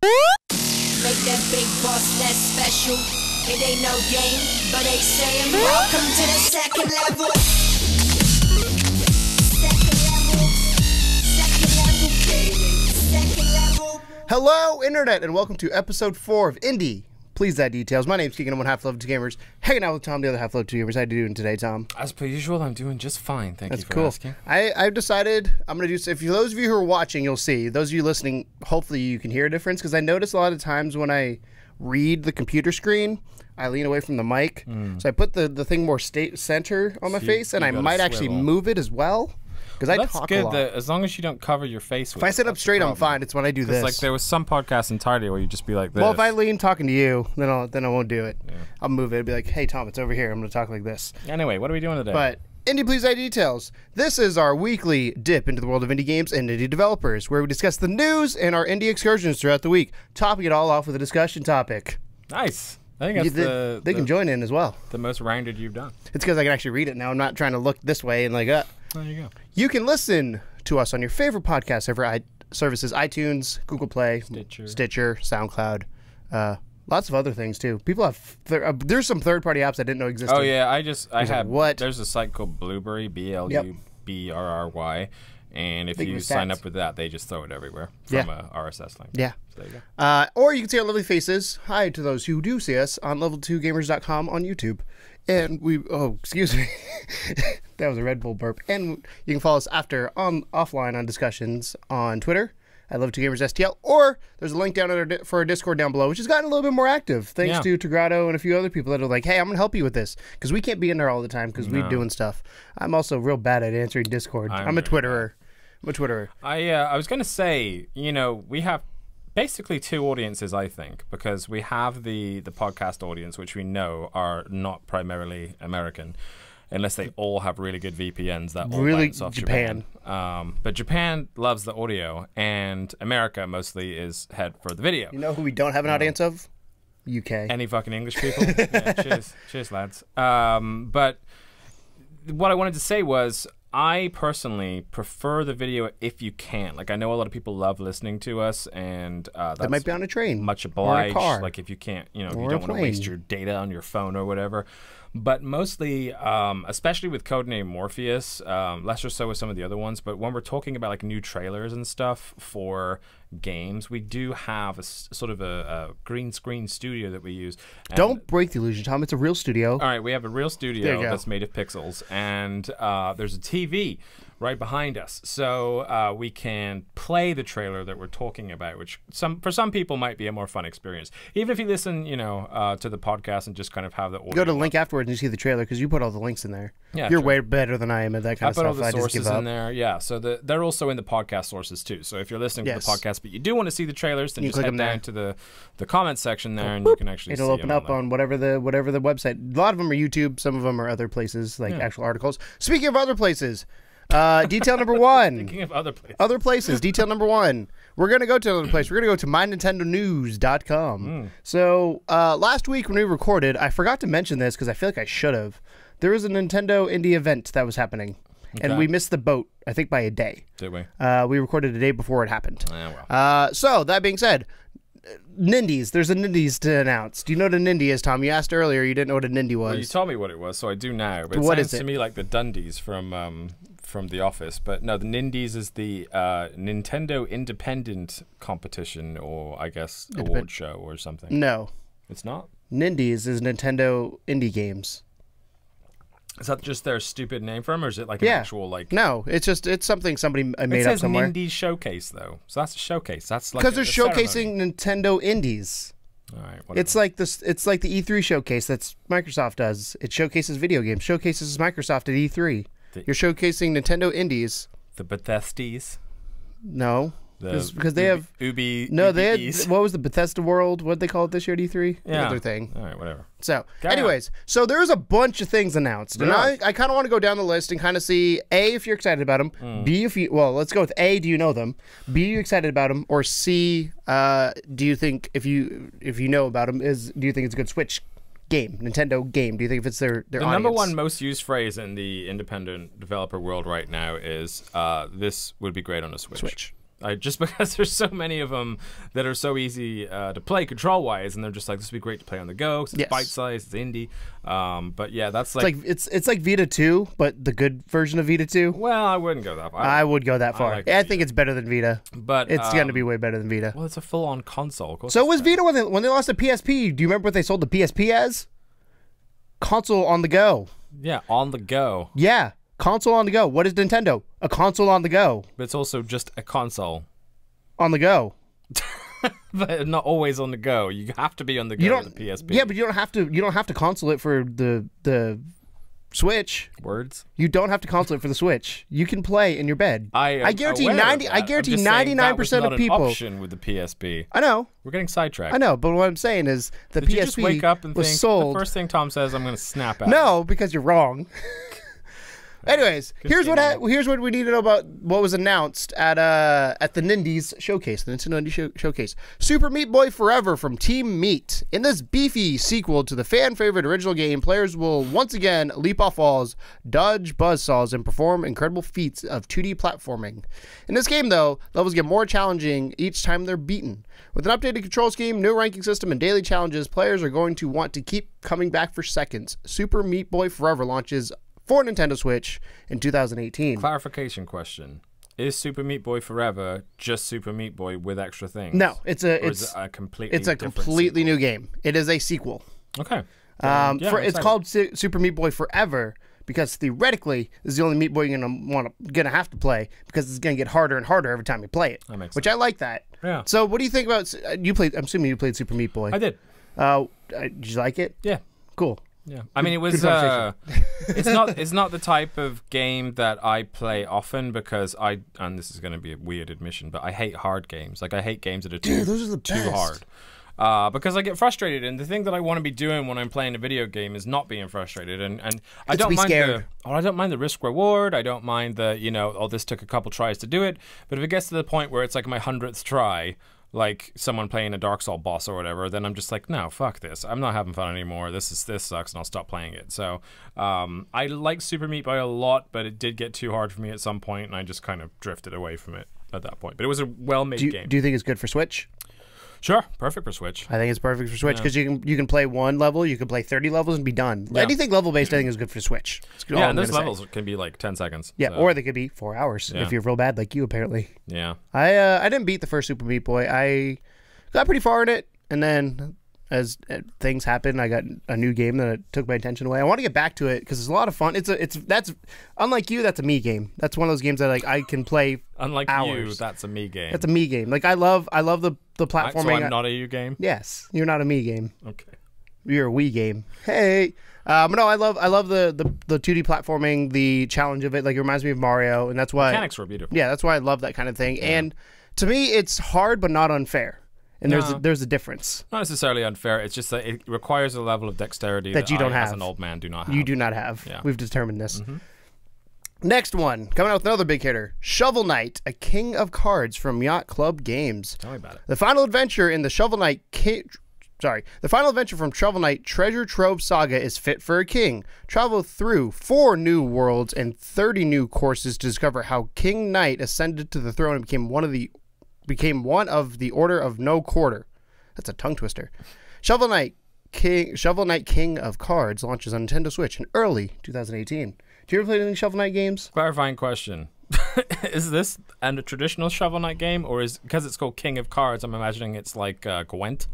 Make that big boss less special. It ain't no game, but they saying welcome to the second level. Second level. Hello, Internet, and welcome to episode 4 of Indie. Please add details. My name's Keegan. I'm one half Level 2 Gamers. Hanging out with Tom, the other half Level 2 Gamers. How you doing today, Tom? As per usual, I'm doing just fine. Thank you for cool. asking. I've decided I'm going to do, if those of you who are watching, you'll see. Those of you listening, hopefully you can hear a difference, because I notice a lot of times when I read the computer screen, I lean away from the mic. So I put the thing more center on my face, and I might actually move it as well. Because I talk a lot. That, as long as you don't cover your face with it. If I sit up straight, I'm fine. It's when I do this. Like there was some podcasts entirely where you just be like this. Well, if I lean talking to you, then I won't do it. Yeah. I'll move it. I'll be like, hey, Tom, it's over here. I'm going to talk like this. Anyway, what are we doing today? But Indie Please Add Details. This is our weekly dip into the world of indie games and indie developers, where we discuss the news and our indie excursions throughout the week, topping it all off with a discussion topic. Nice. I think that's they can join in as well. The most rounded you've done. It's because I can actually read it now. I'm not trying to look this way and like, There you go. You can listen to us on your favorite podcast services, iTunes, Google Play, Stitcher, SoundCloud, lots of other things too. People have there's some third-party apps I didn't know existed. Oh yeah, I have what? There's a site called Blueberry, BLUBRRY, and if you sign up with that, they just throw it everywhere from a RSS link. Yeah. So there you go. Or you can see our lovely faces. Hi to those who do see us on level2gamers.com on YouTube. And excuse me. That was a Red Bull burp. And you can follow us offline on discussions on Twitter at Level2GamersSTL, or there's a link down for our Discord down below, which has gotten a little bit more active thanks to Tigrado and a few other people that are like, hey, I'm going to help you with this, because we can't be in there all the time because we're doing stuff. I'm also real bad at answering Discord. I'm a Twitterer. I was going to say, we have basically two audiences, I think, because we have the podcast audience, which we know are not primarily American, unless they all have really good VPNs that all bounce off Japan. But Japan loves the audio, and America mostly is head for the video. You know who we don't have an audience of? UK. Any fucking English people? Yeah, cheers, lads. But what I wanted to say was, I personally prefer the video if you can. Like, I know a lot of people love listening to us, and that might be on a train, much obliged. Or a car. Like, if you can't, if you don't want to waste your data on your phone or whatever. But mostly, especially with Codename Morpheus, less or so with some of the other ones. But when we're talking about like new trailers and stuff for games, we do have a sort of a green screen studio that we use. And don't break the illusion, Tom. It's a real studio. All right, we have a real studio that's made of pixels, and there's a TV right behind us, so we can play the trailer that we're talking about, which for some people might be a more fun experience. Even if you listen, to the podcast and just kind of have the audio. Go to the link afterwards and you see the trailer, because you put all the links in there. Yeah, you're way better than I am at that kind of stuff. I put all the sources in there. Yeah, so they're also in the podcast sources too. So if you're listening to the podcast, but you do want to see the trailers, then you just head down to the comments section there, and you can actually see it'll open up on whatever the website. A lot of them are YouTube. Some of them are other places, like actual articles. Speaking of other places. Detail number 1. Thinking of other places. Detail number 1. We're going to go to another place. We're going to go to mynintendonews.com. So last week when we recorded, I forgot to mention this because I feel like I should have. There was a Nintendo Indie event that was happening. Okay. And we missed the boat, I think, by a day. Did we? We recorded a day before it happened. Well. So that being said, Nindies. There's a Nindies to announce. Do you know what a Nindie is, Tom? You asked earlier. You didn't know what a Nindie was. Well, you told me what it was, so I do now. But it sounds to me like the Dundies from The Office. But no, the Nindies is the Nintendo Independent Competition, or I guess award show or something. No. It's not? Nindies is Nintendo Indie Games. Is that just their stupid name for them, or is it like an actual like? No, it's something somebody made up somewhere. It says Nindies Showcase though, so that's a showcase. That's like because they're showcasing Nintendo Indies. All right, whatever. It's like this. It's like the E3 showcase that Microsoft does. It showcases video games. Showcases Microsoft at E3. You're showcasing Nintendo Indies. The Bethesdies. No. Because they have Ubi. They had, what was the Bethesda World? What did they call it this year at E3? Yeah. Another thing. All right, whatever. So, anyways, so there's a bunch of things announced, and I kind of want to go down the list and kind of see A, if you're excited about them. B, let's go with A, do you know them? B, are you excited about them? Or C, do you think if you know about them, do you think it's a good Switch game, Nintendo game? Do you think if it's their the audience? number one most used phrase in the independent developer world right now is this would be great on a Switch. Just because there's so many of them that are so easy to play control-wise, and they're just like, this would be great to play on the go. Cause it's bite-sized, it's indie. But yeah, that's like it's like Vita 2, but the good version of Vita 2. Well, I wouldn't go that far. I would go that far. I think it's better than Vita, but it's going to be way better than Vita. Well, it's a full-on console. Of course So was Vita when they lost the PSP. Do you remember what they sold the PSP as? Console on the go. Yeah, on the go. Yeah, console on the go. What is Nintendo? A console on the go. But it's also just a console. On the go. But not always on the go. You have to be on the go with the PSP. Yeah, but you don't have to. You don't have to console it for the Switch. Words. You don't have to console it for the Switch. You can play in your bed. I guarantee 99% of people. An option with the PSP. I know. We're getting sidetracked. I know, but what I'm saying is the Did PSP you just wake up and was think, sold. The first thing Tom says, I'm going to snap at. No, because you're wrong. Anyways, here's what we need to know about what was announced at the Nindies showcase, the Nintendo Indie showcase. Super Meat Boy Forever from Team Meat. In this beefy sequel to the fan favorite original game, players will once again leap off walls, dodge buzzsaws, and perform incredible feats of 2D platforming. In this game, though, levels get more challenging each time they're beaten. With an updated control scheme, new ranking system, and daily challenges, players are going to want to keep coming back for seconds. Super Meat Boy Forever launches for Nintendo Switch in 2018. Clarification question. Is Super Meat Boy Forever just Super Meat Boy with extra things? No, it's a completely new game. It is a sequel. Okay. It's called Super Meat Boy Forever because theoretically this is the only Meat Boy you're gonna have to play because it's gonna get harder and harder every time you play it. That makes which sense. I like that. Yeah. So what do you think about you played? I'm assuming you played Super Meat Boy. I did. Did you like it? Yeah. Cool. Yeah, I mean, it was. It's not the type of game that I play often because and this is going to be a weird admission, but I hate hard games. Like I hate games that are those are the too best. hard. Because I get frustrated, and the thing that I want to be doing when I'm playing a video game is not being frustrated, and I don't mind I don't mind the risk reward. I don't mind the this took a couple tries to do it, but if it gets to the point where it's like my 100th try, like someone playing a Dark Souls boss or whatever, then I'm just like, no, fuck this. I'm not having fun anymore. This sucks, and I'll stop playing it. So I like Super Meat Boy a lot, but it did get too hard for me at some point, and I just kind of drifted away from it at that point. But it was a well-made game. Do you think it's good for Switch? Sure, perfect for Switch. I think it's perfect for Switch because you can play one level, you can play 30 levels and be done. Yeah. Anything level-based, I think, is good for Switch. And those levels can be like 10 seconds. Yeah, or they could be 4 hours if you're real bad like you, apparently. Yeah. I didn't beat the first Super Meat Boy. I got pretty far in it, and then as things happened, I got a new game that took my attention away. I want to get back to it because it's a lot of fun. That's unlike you. That's a me game. That's one of those games that I can play. Unlike hours. you, that's a me game. That's a me game. Like I love the platforming. So I'm not a you game. Yes, you're not a me game. Okay, you're a Wii game. Hey, but no, I love the 2D platforming, the challenge of it. Like it reminds me of Mario, and that's why mechanics were beautiful. Yeah, that's why I love that kind of thing. Yeah. And to me, it's hard but not unfair. And there's a difference. Not necessarily unfair. It's just that it requires a level of dexterity that you don't have. As an old man, do not have. You do not have. Yeah. We've determined this. Next one, coming out with another big hitter, Shovel Knight, a king of cards from Yacht Club Games. Tell me about it. The final adventure in the Shovel Knight the final adventure from Shovel Knight Treasure Trove Saga is fit for a king. Travel through 4 new worlds and 30 new courses to discover how King Knight ascended to the throne and became one of the Order of No Quarter. That's a tongue twister. Shovel Knight King of Cards launches on Nintendo Switch in early 2018. Do you ever play any Shovel Knight games? Clarifying question. Is this a traditional Shovel Knight game, or is because it's called King of Cards, I'm imagining it's like Gwent?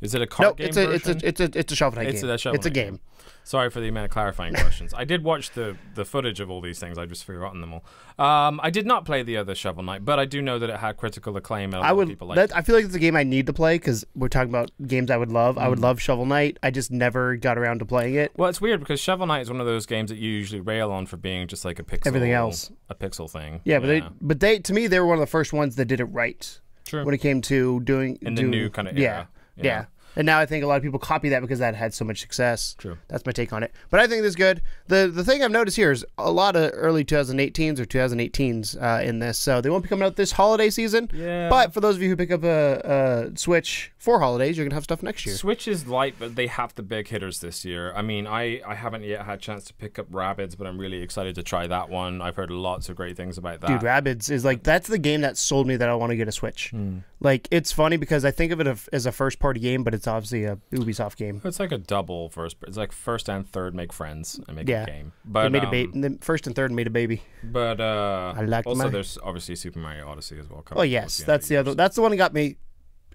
Is it a card game version? It's a Shovel Knight game. It's a game. Sorry for the amount of clarifying questions. I did watch the footage of all these things. I've just forgotten them all. I did not play the other Shovel Knight, but I do know that it had critical acclaim and a lot of people liked it. I feel like it's a game I need to play because we're talking about games I would love. I would love Shovel Knight. I just never got around to playing it. Well, it's weird because Shovel Knight is one of those games that you usually rail on for being just like a pixel. Everything else. A pixel thing. Yeah, but they to me, they were one of the first ones that did it right. True. When it came to doing... In the new kind of era. Yeah. And now I think a lot of people copy that because that had so much success. True. That's my take on it. But I think this is good. The thing I've noticed here is a lot of early 2018s or 2018s in this. So they won't be coming out this holiday season. Yeah. But for those of you who pick up a Switch for holidays, you're going to have stuff next year. Switch is light, but they have the big hitters this year. I mean, I haven't yet had a chance to pick up Rabbids, but I'm really excited to try that one. I've heard lots of great things about that. Dude, Rabbids is like, that's the game that sold me that I want to get a Switch. Like, it's funny because I think of it as a first-party game, but it's obviously a Ubisoft game. It's like a double first. It's like first and third make friends and make a game. But they made a baby. The first and third made a baby. But I like also there's obviously Super Mario Odyssey as well. Oh yes, that's the other. That's the one that got me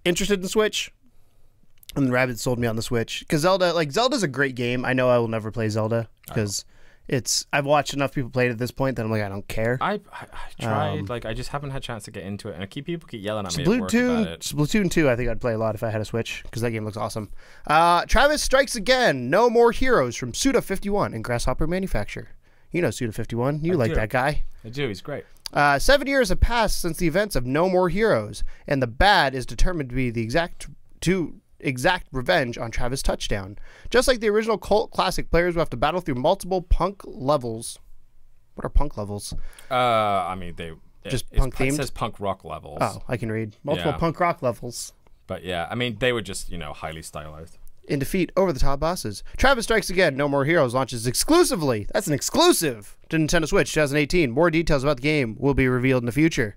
interested in the Switch. And the Rabbids sold me on the Switch because Zelda's a great game. I know I will never play Zelda because I've watched enough people play it at this point that I'm like, I don't care. I tried, I just haven't had a chance to get into it, and people keep yelling at me at work about it. Splatoon 2, I think I'd play a lot if I had a Switch because that game looks awesome. Travis strikes again. No more heroes from Suda51 and Grasshopper Manufacture. You know Suda51. You like that guy. I do. He's great. 7 years have passed since the events of No More Heroes, and the bad is determined to be the exact revenge on Travis Touchdown. Just like the original cult classic, players will have to battle through multiple punk levels. What are punk levels? I mean, punk themed. It says punk rock levels. Oh, I can read multiple punk rock levels. But yeah, I mean, they were just highly stylized. In defeat over-the-top bosses. Travis Strikes Again, No More Heroes launches exclusively. That's an exclusive to Nintendo Switch 2018. More details about the game will be revealed in the future.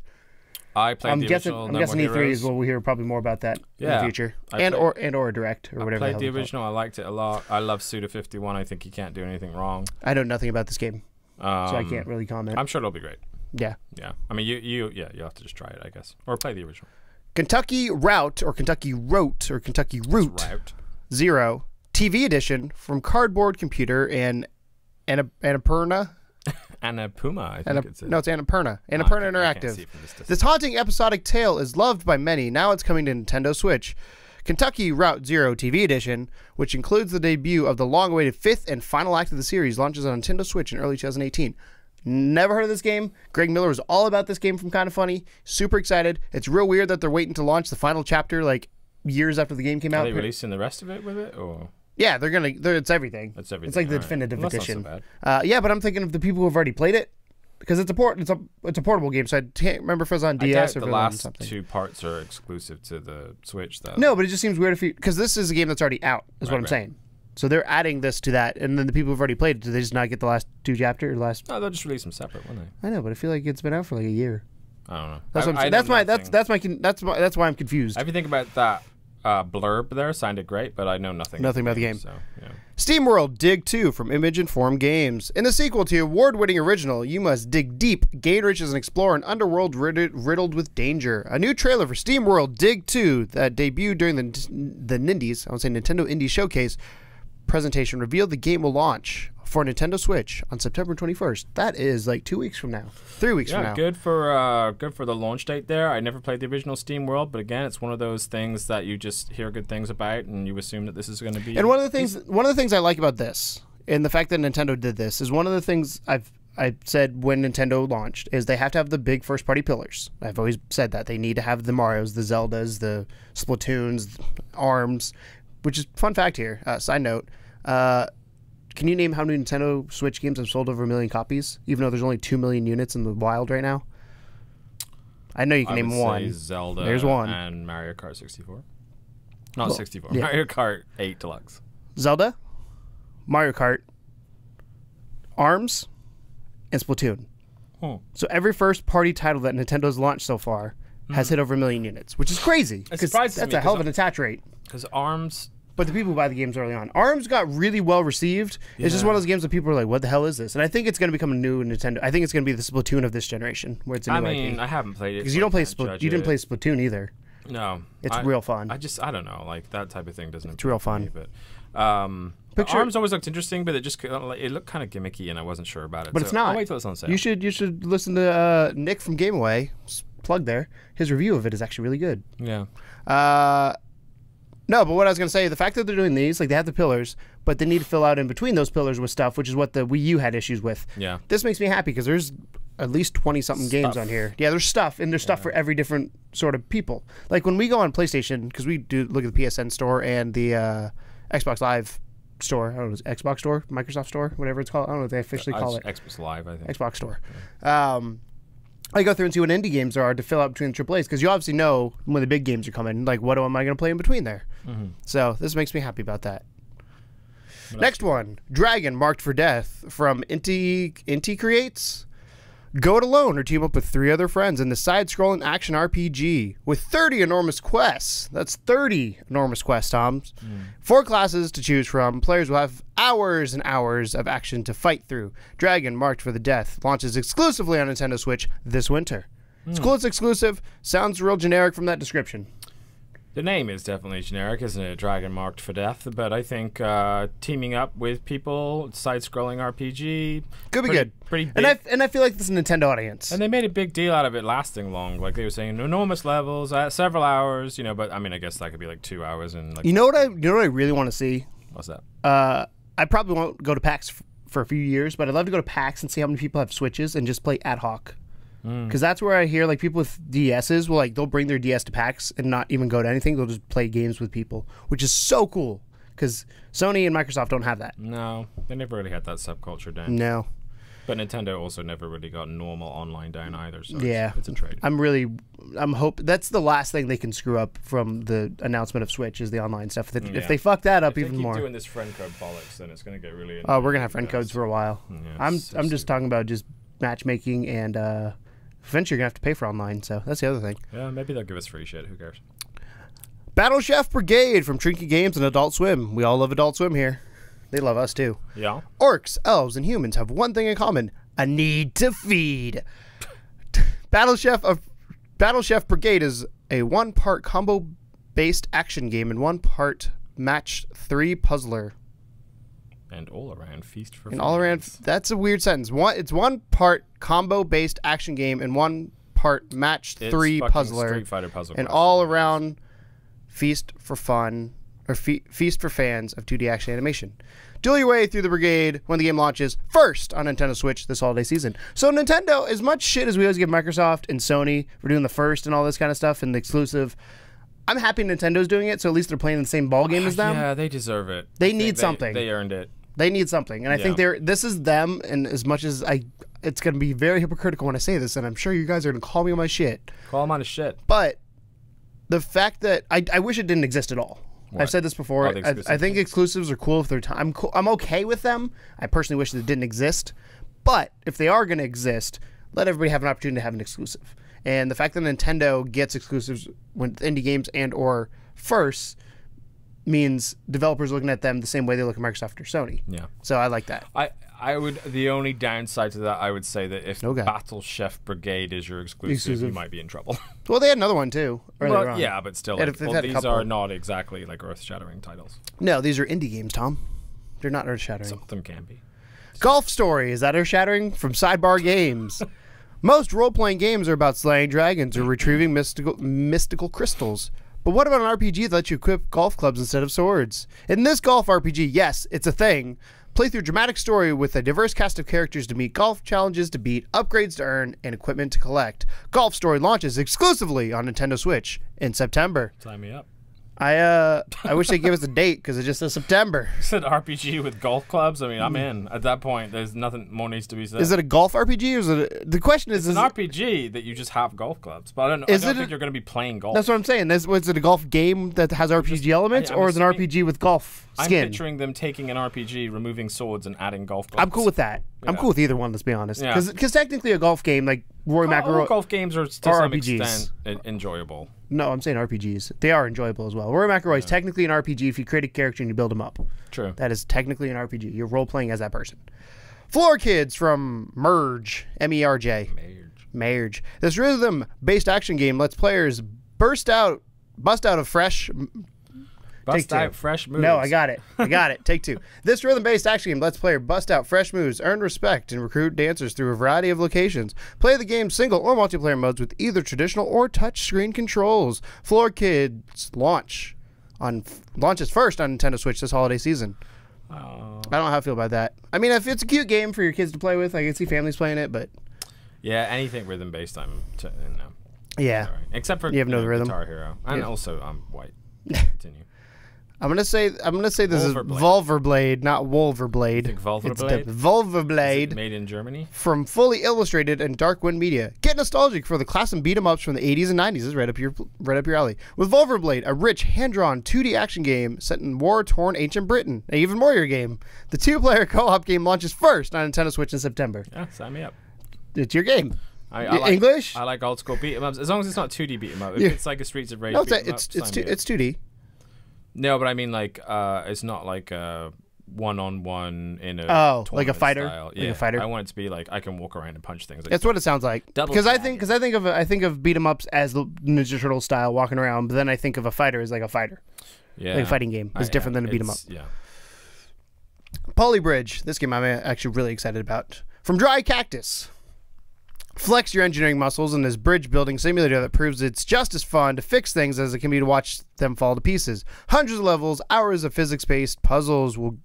I played the original. I'm guessing E3 is what we'll hear probably more about that in the future, or a direct or whatever. I played the original. I liked it a lot. I love Suda51. I think he can't do anything wrong. I know nothing about this game, so I can't really comment. I'm sure it'll be great. Yeah. I mean, you have to just try it, I guess, or play the original. Kentucky Route or Kentucky Route or Kentucky Route Zero TV edition from Cardboard Computer and Annapurna. Annapuma, I think it's. No, it's Annapurna. Annapurna Interactive. This haunting episodic tale is loved by many. Now it's coming to Nintendo Switch. Kentucky Route Zero TV Edition, which includes the debut of the long-awaited fifth and final act of the series, launches on Nintendo Switch in early 2018. Never heard of this game. Greg Miller was all about this game from Kinda Funny. Super excited. It's real weird that they're waiting to launch the final chapter years after the game came out. Are they releasing the rest of it with it, or? Yeah, it's everything. It's everything. It's like the definitive edition. That's not so bad. Yeah, but I'm thinking of the people who have already played it because it's a portable game. So I can't remember if it was on DS or the on last something. two parts are exclusive to the Switch, though. No, but it just seems weird because this is a game that's already out. Is what I'm saying. So they're adding this to that, and then the people who've already played it, do they just not get the last two chapters? No, they'll just release them separate, won't they? I know, but I feel like it's been out for like a year. I don't know. That's what I'm saying. That's why I'm confused. Everything about that blurb there sounded great, but I know nothing about the game. So, yeah. SteamWorld Dig 2 from Image Informed Games. In the sequel to award-winning original, you must dig deep, gain riches, and explore an underworld riddled with danger. A new trailer for SteamWorld Dig 2 that debuted during the Nindies, I would say Nintendo Indie Showcase presentation, revealed the game will launch for Nintendo Switch on September 21st. That is like 2 weeks from now. 3 weeks from now. Good for the launch date there. I never played the original SteamWorld, but again, it's one of those things that you just hear good things about and you assume that this is going to be. And one of the things I like about this and the fact that Nintendo did this is one of the things I said when Nintendo launched is they have to have the big first party pillars. I've always said that they need to have the Marios, the Zeldas, the Splatoons, ARMS, which is fun fact here. Side note. Can you name how many Nintendo Switch games have sold over 1 million copies, even though there's only 2 million units in the wild right now? I know you can name one. Say Zelda. There's one. And Mario Kart 64. Not 64. Yeah. Mario Kart 8 Deluxe. Zelda, Mario Kart, ARMS, and Splatoon. So every first party title that Nintendo's launched so far has hit over 1 million units, which is crazy. That's a hell of an attach rate. Because ARMS... But the people who buy the games early on. ARMS got really well received. Yeah. It's just one of those games that people are like, what the hell is this? And I think it's going to become a new Nintendo. I think it's going to be the Splatoon of this generation, where it's a new IP. I haven't played it. Because you didn't play Splatoon either. No. It's real fun. I don't know. Like, that type of thing doesn't It's real fun. Me, but ARMS always looked interesting, but it looked kind of gimmicky, and I wasn't sure about it. But it's not. I'll wait till it's on sale. You should listen to Nick from Game Away, plug there. His review of it is actually really good. Yeah. No, but what I was going to say, the fact that they're doing these, like they have the pillars, but they need to fill out in between those pillars with stuff, which is what the Wii U had issues with. Yeah. This makes me happy because there's at least 20-something games on here. Yeah, there's stuff, and there's stuff for every different sort of people. Like when we go on PlayStation, because we do look at the PSN store and the Xbox Live store. I don't know, is it Xbox store, Microsoft store, whatever it's called. I don't know what they officially call it. Xbox Live, I think. Xbox store. Yeah. I go through and see what indie games there are to fill out between the AAAs, because you obviously know when the big games are coming. Like, what am I going to play in between there? So this makes me happy about that. Next one, Dragon Marked for Death from Inti Creates. Go it alone or team up with 3 other friends in the side-scrolling action RPG with 30 enormous quests. That's 30 enormous quests, Tom. 4 classes to choose from. Players will have hours and hours of action to fight through. Dragon Marked for the Death launches exclusively on Nintendo Switch this winter. It's cool it's exclusive. Sounds real generic from that description. The name is definitely generic, isn't it? Dragon Marked for Death. But I think teaming up with people, side-scrolling RPG... Could be good. Pretty big. And I feel like this is a Nintendo audience. And they made a big deal out of it lasting long. Like they were saying, enormous levels, several hours, but I mean, I guess that could be like 2 hours. And like, you know what I really want to see? What's that? I probably won't go to PAX for a few years, but I'd love to go to PAX and see how many people have Switches and just play ad hoc. Because that's where I hear like people with DSs will they'll bring their DS to PAX and not even go to anything. They'll just play games with people, which is so cool. Because Sony and Microsoft don't have that. No, they never really had that subculture down. No. But Nintendo also never really got normal online down either. So yeah, it's a trade. I'm hope that's the last thing they can screw up from the announcement of Switch is the online stuff. If they fuck that up even more. If they keep doing this friend code bollocks, then it's going to get really. Oh, we're gonna have friend codes for a while. Yeah, I'm just talking about just matchmaking and. Eventually, you're going to have to pay for online, so that's the other thing. Yeah, maybe they'll give us free shit. Who cares? Battle Chef Brigade from Trinket Games and Adult Swim. We all love Adult Swim here. They love us, too. Yeah. Orcs, elves, and humans have one thing in common. A need to feed. Battle Chef Brigade is a 1-part combo-based action game and 1-part match 3 puzzler. And all-around feast for fans. All-around, that's a weird sentence. It's 1-part combo-based action game and 1-part match 3 puzzler. Street Fighter puzzle. And all-around feast for fun, or feast for fans of 2D action animation. Duel your way through the Brigade when the game launches first on Nintendo Switch this holiday season. So Nintendo, as much shit as we always give Microsoft and Sony for doing the first and all this kind of stuff and the exclusive, I'm happy Nintendo's doing it, so at least they're playing the same ball game as them. Yeah, they deserve it. They need something. They earned it. They need something, and I think this is them. And as much as it's going to be very hypocritical when I say this, and I'm sure you guys are going to call me on my shit. Call them on his shit. But the fact that I wish it didn't exist at all. What? I've said this before. I think exclusives are cool if they're. I'm okay with them. I personally wish they didn't exist, but if they are going to exist, let everybody have an opportunity to have an exclusive. And the fact that Nintendo gets exclusives with indie games and or first means developers looking at them the same way they look at Microsoft or Sony. Yeah. So I like that. I would. The only downside to that, I would say that if Battle Chef Brigade is your exclusive, you might be in trouble. Well, they had another one too. Well, yeah, but still, these are not exactly like earth-shattering titles. No, these are indie games, Tom. They're not earth-shattering. Some of them can be. Golf Story, is that earth-shattering? From Sidebar Games. Most role-playing games are about slaying dragons or retrieving mystical crystals. But what about an RPG that lets you equip golf clubs instead of swords? In this golf RPG, yes, it's a thing. Play through a dramatic story with a diverse cast of characters to meet golf challenges to beat, upgrades to earn, and equipment to collect. Golf Story launches exclusively on Nintendo Switch in September. Sign me up. I wish they'd give us a date because it just says September. You said RPG with golf clubs? I mean, I'm in. At that point, there's nothing more needs to be said. Is it a golf RPG or is it the question is... It's an RPG that you just have golf clubs. But I don't think you're going to be playing golf. That's what I'm saying. Was it a golf game that has RPG elements or is it an RPG with golf skin? I'm picturing them taking an RPG, removing swords, and adding golf clubs. I'm cool with that. Yeah. I'm cool with either one, let's be honest. Because technically a golf game, like Rory McIlroy... All golf games are to some extent enjoyable. No, I'm saying RPGs. They are enjoyable as well. Rory McIlroy is technically an RPG if you create a character and you build him up. True. That is technically an RPG. You're role-playing as that person. Floor Kids from Merge, M-E-R-J. Merge. This rhythm-based action game lets players bust out of fresh... Bust out fresh moves. No, I got it. Take 2. This rhythm-based action game lets players bust out fresh moves, earn respect, and recruit dancers through a variety of locations. Play the game's single or multiplayer modes with either traditional or touchscreen controls. Floor Kids launches first on Nintendo Switch this holiday season. I don't know how I feel about that. I mean, if it's a cute game for your kids to play with, I can see families playing it, but... Yeah, anything rhythm based, no. Yeah. Sorry. Except for You have no rhythm. Guitar Hero, and Yeah. also I'm white. Continue. I'm gonna say this is Wolverblade. Vulverblade, not Wolverblade. Think It's Vulverblade? the Is Vulverblade it made in Germany? from Fully Illustrated and Darkwind Media. Get nostalgic for the class and beat 'em ups from the 80s and 90s. This is right up your alley. With Vulverblade, a rich hand-drawn 2D action game set in war-torn ancient Britain. An even more your game. The 2-player co-op game launches first on Nintendo Switch in September. Yeah, sign me up. It's your game. I like, English? I like old school beat 'em ups, as long as it's not 2D beat 'em up. If Yeah. it's like a Streets of Rage No, beat 'em up, sign me up. it's 2D. No, but I mean like it's not like a one-on-one in a Like a tournament fighter? style. Like a Yeah, fighter? I want it to be like I can walk around and punch things. That's what it sounds like. Double Because I dragon. think of beat 'em ups as the Ninja Turtle style walking around, but then I think of a fighter as like a fighter. yeah, Like a fighting game. It's different than a beat 'em up. it's- Yeah. Polybridge. This game I'm actually really excited about. From Dry Cactus. Flex your engineering muscles in this bridge building simulator that proves it's just as fun to fix things as it can be to watch them fall to pieces. Hundreds of levels, hours of physics-based puzzles will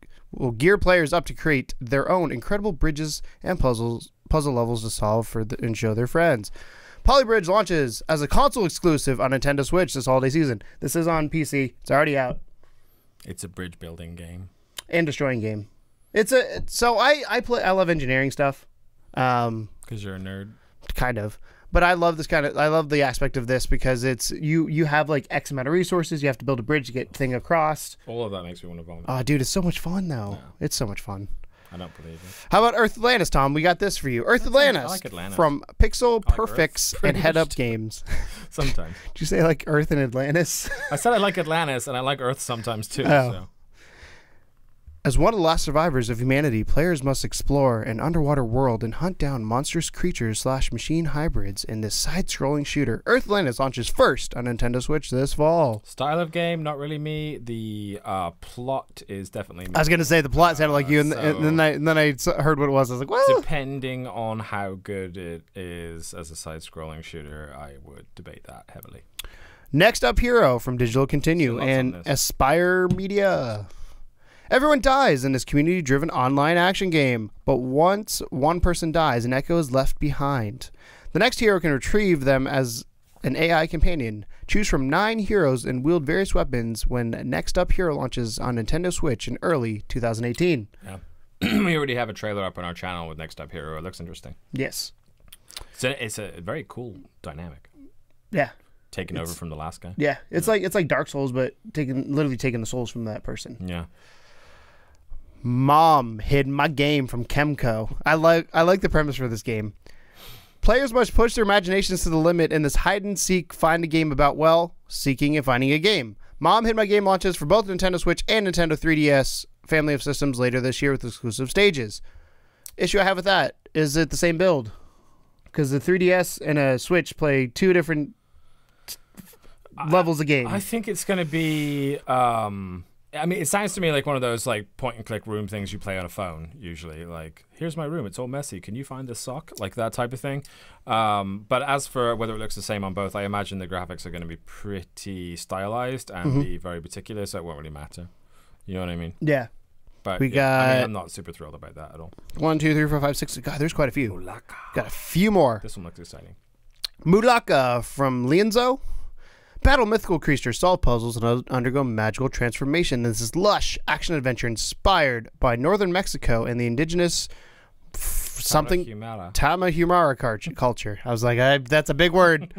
gear players up to create their own incredible bridges and puzzle levels to solve and show their friends. Polybridge launches as a console exclusive on Nintendo Switch this holiday season. This is on PC. It's already out. It's a bridge building game. And destroying game. I love engineering stuff. Because you're a nerd. Kind of, but I love the aspect of this because it's you have like X amount of resources, you have to build a bridge to get thing across. All of that makes me want to vomit. Oh dude, it's so much fun though. Yeah. It's so much fun. I don't believe it. How about Earth Atlantis, Tom? We got this for you. Earth Atlantis, I like Atlantis. from Pixel I like Perfects Earth. and Head Up Games. Sometimes. Did you say like Earth and Atlantis? I said I like Atlantis, and I like Earth sometimes too. Oh. So. As one of the last survivors of humanity, players must explore an underwater world and hunt down monstrous creatures / machine hybrids in this side-scrolling shooter. Earth Atlantis launches first on Nintendo Switch this fall. Style of game, not really me. The plot is definitely me. I was gonna say the plot sounded like you, and then I heard what it was. I was like, "Well, Depending on how good it is as a side-scrolling shooter, I would debate that heavily. Next Up Hero from Digital Continue Lots on and this. Aspire Media. Everyone dies in this community-driven online action game, but once one person dies, an echo is left behind. The next hero can retrieve them as an AI companion. Choose from 9 heroes and wield various weapons when Next Up Hero launches on Nintendo Switch in early 2018. Yeah. We already have a trailer up on our channel with Next Up Hero. It looks interesting. Yes. So it's a very cool dynamic. Yeah. Taking over from the last guy. Yeah. It's like Dark Souls, but literally taking the souls from that person. Yeah. Mom hid my game from Chemco. I like the premise for this game. Players must push their imaginations to the limit in this hide and seek find a game about, well, seeking and finding a game. Mom Hid My Game launches for both Nintendo Switch and Nintendo 3DS family of systems later this year with exclusive stages. Issue I have with that is it the same build? Because the 3DS and a Switch play 2 different levels of game. I think it's going to be. I mean, it sounds to me like one of those like point and click room things you play on a phone. Usually, like, here's my room. It's all messy. Can you find this sock? Like that type of thing. But as for whether it looks the same on both, I imagine the graphics are going to be pretty stylized and be very particular, so it won't really matter. You know what I mean? Yeah. But We I got- mean, I'm not super thrilled about that at all. 1, 2, 3, 4, 5, 6. God, there's quite a few. Mulaka. Got a few more. This one looks exciting. Mulaka from Lienzo. Battle mythical creatures, solve puzzles, and undergo magical transformation. This is lush action-adventure inspired by northern Mexico and the indigenous something Humara. Tamahumara culture. I was like, that's a big word.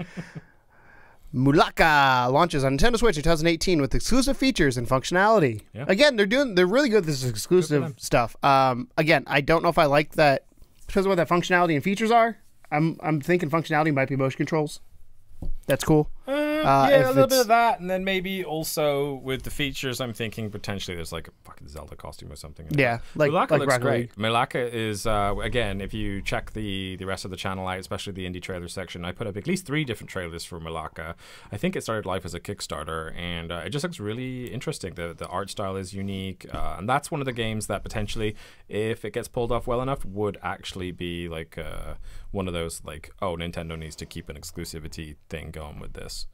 Mulaka launches on Nintendo Switch in 2018 with exclusive features and functionality. Yeah. Again, they're really good with this exclusive stuff. Again, I don't know if I like that because of what that functionality and features are. I'm thinking functionality might be motion controls. That's cool. Yeah, if a little bit it's- of that, and then maybe also with the features, I'm thinking potentially there's like a fucking Zelda costume or something. Yeah, like Mulaka looks Rocket great. League. Mulaka is again, if you check the rest of the channel out, especially the indie trailer section, I put up at least 3 different trailers for Mulaka. I think it started life as a Kickstarter, and it just looks really interesting. The art style is unique, and that's one of the games that potentially, if it gets pulled off well enough, would actually be like one of those like, oh, Nintendo needs to keep an exclusivity thing going with this.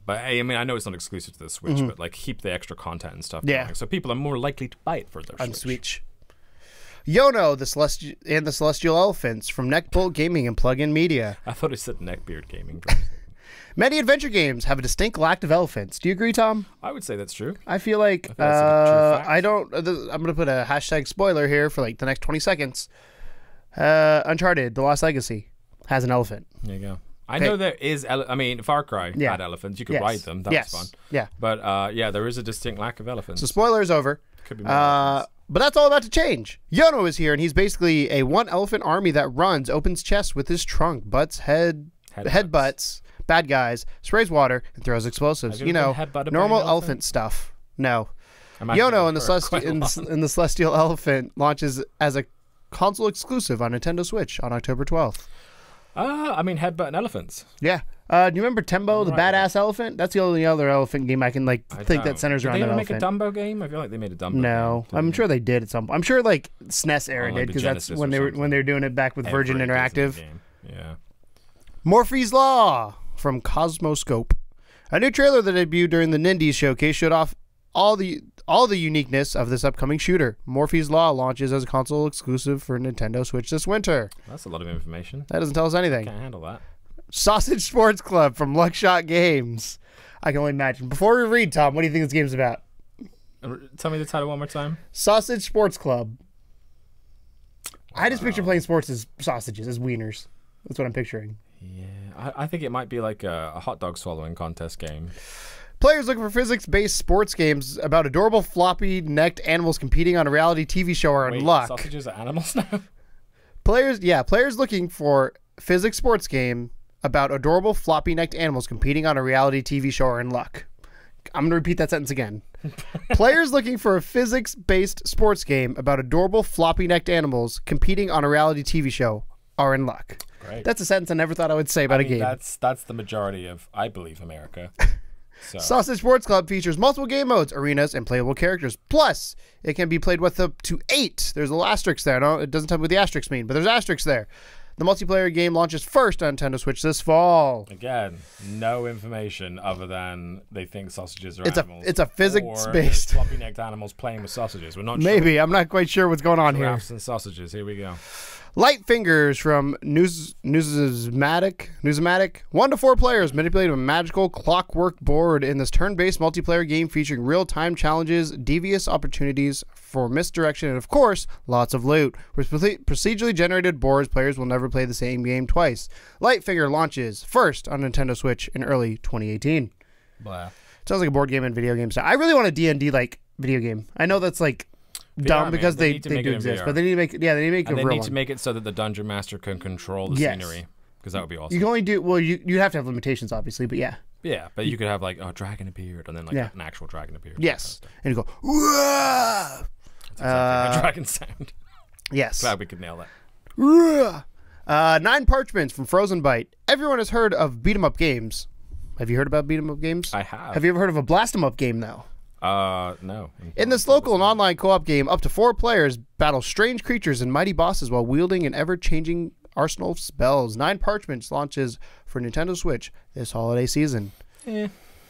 But I mean, I know it's not exclusive to the Switch, but like keep the extra content and stuff Yeah. going, so people are more likely to buy it for their On Switch. Switch. Yono, the Celestial Elephants from Neckbolt Gaming and Plug-in Media. I thought it said Neckbeard Gaming. Many adventure games have a distinct lack of elephants. Do you agree, Tom? I would say that's true. I feel like that's a true fact. I don't. I'm going to put a hashtag spoiler here for like the next 20 seconds. Uncharted: The Lost Legacy has an elephant. There you go. I know there is. I mean, Far Cry had elephants. You could ride them. That was fun. Yeah. But yeah, there is a distinct lack of elephants. So spoiler is over. Could be more elephants. But that's all about to change. Yono is here, and he's basically a one elephant army that runs, opens chests with his trunk, butts headbutts bad guys, sprays water, and throws explosives. You know, normal elephant stuff. No. Yono and the Celestial Elephant launches as a console exclusive on Nintendo Switch on October 12th. I mean, headbutting elephants. Yeah. Do you remember Tembo, the badass elephant? That's the only other elephant game I can think that centers around an elephant. Did they ever make a Dumbo game? I feel like they made a Dumbo game. No, I'm sure they did at some point. I'm sure like SNES era did, because that's when they were doing it back with Virgin Interactive. Yeah. Morphe's Law from Cosmoscope. A new trailer that debuted during the Nindies showcase showed off all the uniqueness of this upcoming shooter. Morphe's Law launches as a console exclusive for Nintendo Switch this winter. That's a lot of information. That doesn't tell us anything. Can't handle that. Sausage Sports Club from Luckshot Games. I can only imagine. Before we read, Tom, what do you think this game's about? Tell me the title one more time. Sausage Sports Club. Wow. I just picture playing sports as sausages, as wieners. That's what I'm picturing. Yeah, I think it might be like a hot dog swallowing contest game. Players looking for physics-based sports games about adorable floppy-necked animals competing on a reality TV show are in luck. Sausages are animals now? Players looking for physics sports game about adorable floppy-necked animals competing on a reality TV show are in luck. I'm going to repeat that sentence again. Players looking for a physics-based sports game about adorable floppy-necked animals competing on a reality TV show are in luck. Great. That's a sentence I never thought I would say about a game. That's the majority of, I believe, America. So. Sausage Sports Club features multiple game modes, arenas, and playable characters. Plus, it can be played with up to 8. There's a little asterisk there. No, it doesn't tell me what the asterisk mean, but there's asterisks there. The multiplayer game launches first on Nintendo Switch this fall. Again, no information other than they think sausages are animals. It's a physics-based. Floppy-necked animals playing with sausages. We're not sure. Maybe. I'm not quite sure what's going on here. Giraffes and sausages. Here we go. Light Fingers from Newsmatic. 1 to 4 players manipulate a magical clockwork board in this turn-based multiplayer game featuring real-time challenges, devious opportunities for misdirection, and of course, lots of loot. With procedurally generated boards, players will never play the same game twice. Lightfinger launches first on Nintendo Switch in early 2018. Blah. Sounds like a board game and video game style. I really want a D&D like video game. I know that's like dumb because they do exist, but they need to make they need to make it so that the dungeon master can control the scenery, because that would be awesome. You can only do you have to have limitations obviously, but yeah, but you could have like a dragon appeared and then like an actual dragon appeared. Yes, and you go Wah! That's exactly how dragons sound. Yes, glad we could nail that. Wah! 9 Parchments from Frozen Byte. Everyone has heard of beat 'em up games. Have you heard about beat 'em up games? I have. Have you ever heard of a blast 'em up game though? No. In this local and online co-op game, up to 4 players battle strange creatures and mighty bosses while wielding an ever-changing arsenal of spells. 9 Parchments launches for Nintendo Switch this holiday season.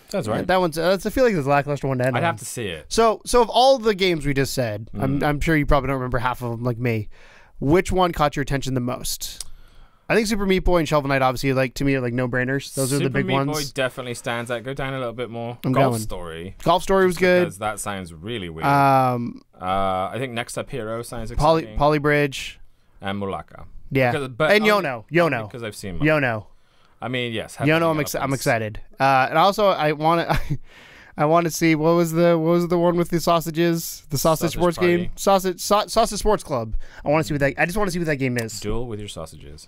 Sounds right. That one's. I feel like there's a lackluster one to end I'd on. have to see it. So of all the games we just said, I'm sure you probably don't remember half of them like me. Which one caught your attention the most? I think Super Meat Boy and Shovel Knight, obviously, like to me, are like no-brainers. Those are the big ones. Super Meat Boy definitely stands out. Go down a little bit more. Golf Story. Golf Story was good. Because that sounds really weird. I think Next Up Hero sounds exciting. Polybridge. And Mulaka. Yeah. And Yono. Because I've seen Yono. I mean, yes. Yono, I'm excited. And also, I want to see what was the one with the sausages, the sausage sports party. game, sausage sports club. I want to see what that. I just want to see what that game is. Duel with your sausages.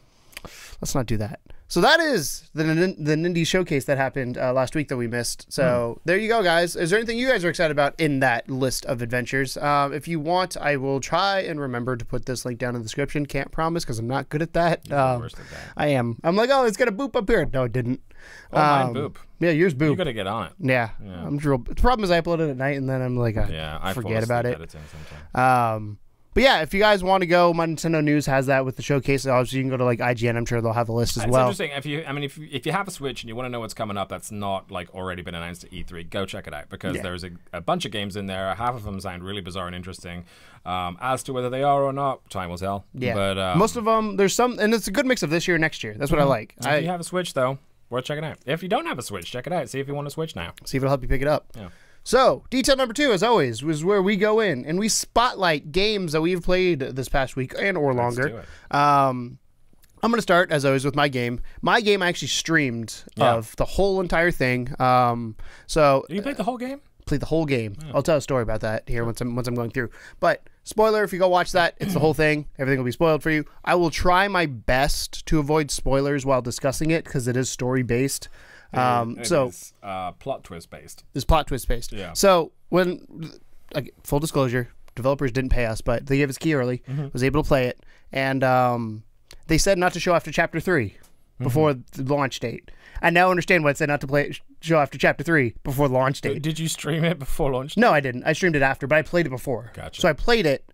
Let's not do that. So that is the Nindies showcase that happened last week that we missed. So there you go, guys. Is there anything you guys are excited about in that list of adventures? If you want, I will try and remember to put this link down in the description. Can't promise because I'm not good at that. You're the worst at that. I am. I'm like, oh, it's going to boop up here. No, it didn't. Mine boop. Yeah, yours boop. You got to get on it. Yeah. I'm real. The problem is I upload it at night and then I'm like, I forget about it. But yeah, if you guys want to go, my Nintendo News has that with the showcase. Obviously, you can go to like IGN. I'm sure they'll have the list as well. It's interesting. If you have a Switch and you want to know what's coming up, that's not like already been announced at E3. Go check it out because there's a bunch of games in there. Half of them sound really bizarre and interesting. As to whether they are or not, time will tell. Yeah, but most of them, there's some, and it's a good mix of this year and next year. That's what I like. If you have a Switch though, worth checking out. If you don't have a Switch, check it out. See if you want a Switch now. See if it'll help you pick it up. Yeah. So, detail number 2, as always, was where we go in and we spotlight games that we've played this past week and or longer. Let's do it. I'm going to start, as always, with my game. My game I actually streamed of the whole entire thing. So you played the whole game? Played the whole game. I'll tell a story about that here once I'm going through. But spoiler, if you go watch that, it's the whole thing. Everything will be spoiled for you. I will try my best to avoid spoilers while discussing it because it is story based. It is, plot twist based. It's plot twist based. Yeah. So full disclosure, developers didn't pay us, but they gave us a key early. Was able to play it, and they said not to show after Chapter 3 before the launch date. I now understand why it said not to show after Chapter 3 before the launch date. Did you stream it before launch date? No, I didn't. I streamed it after, but I played it before. Gotcha. So I played it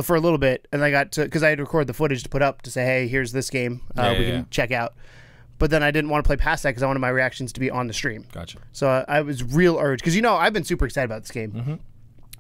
for a little bit, and I got to because I had to record the footage to put up to say, hey, here's this game we can check out. But then I didn't want to play past that because I wanted my reactions to be on the stream. Gotcha. So I was real urged because I've been super excited about this game.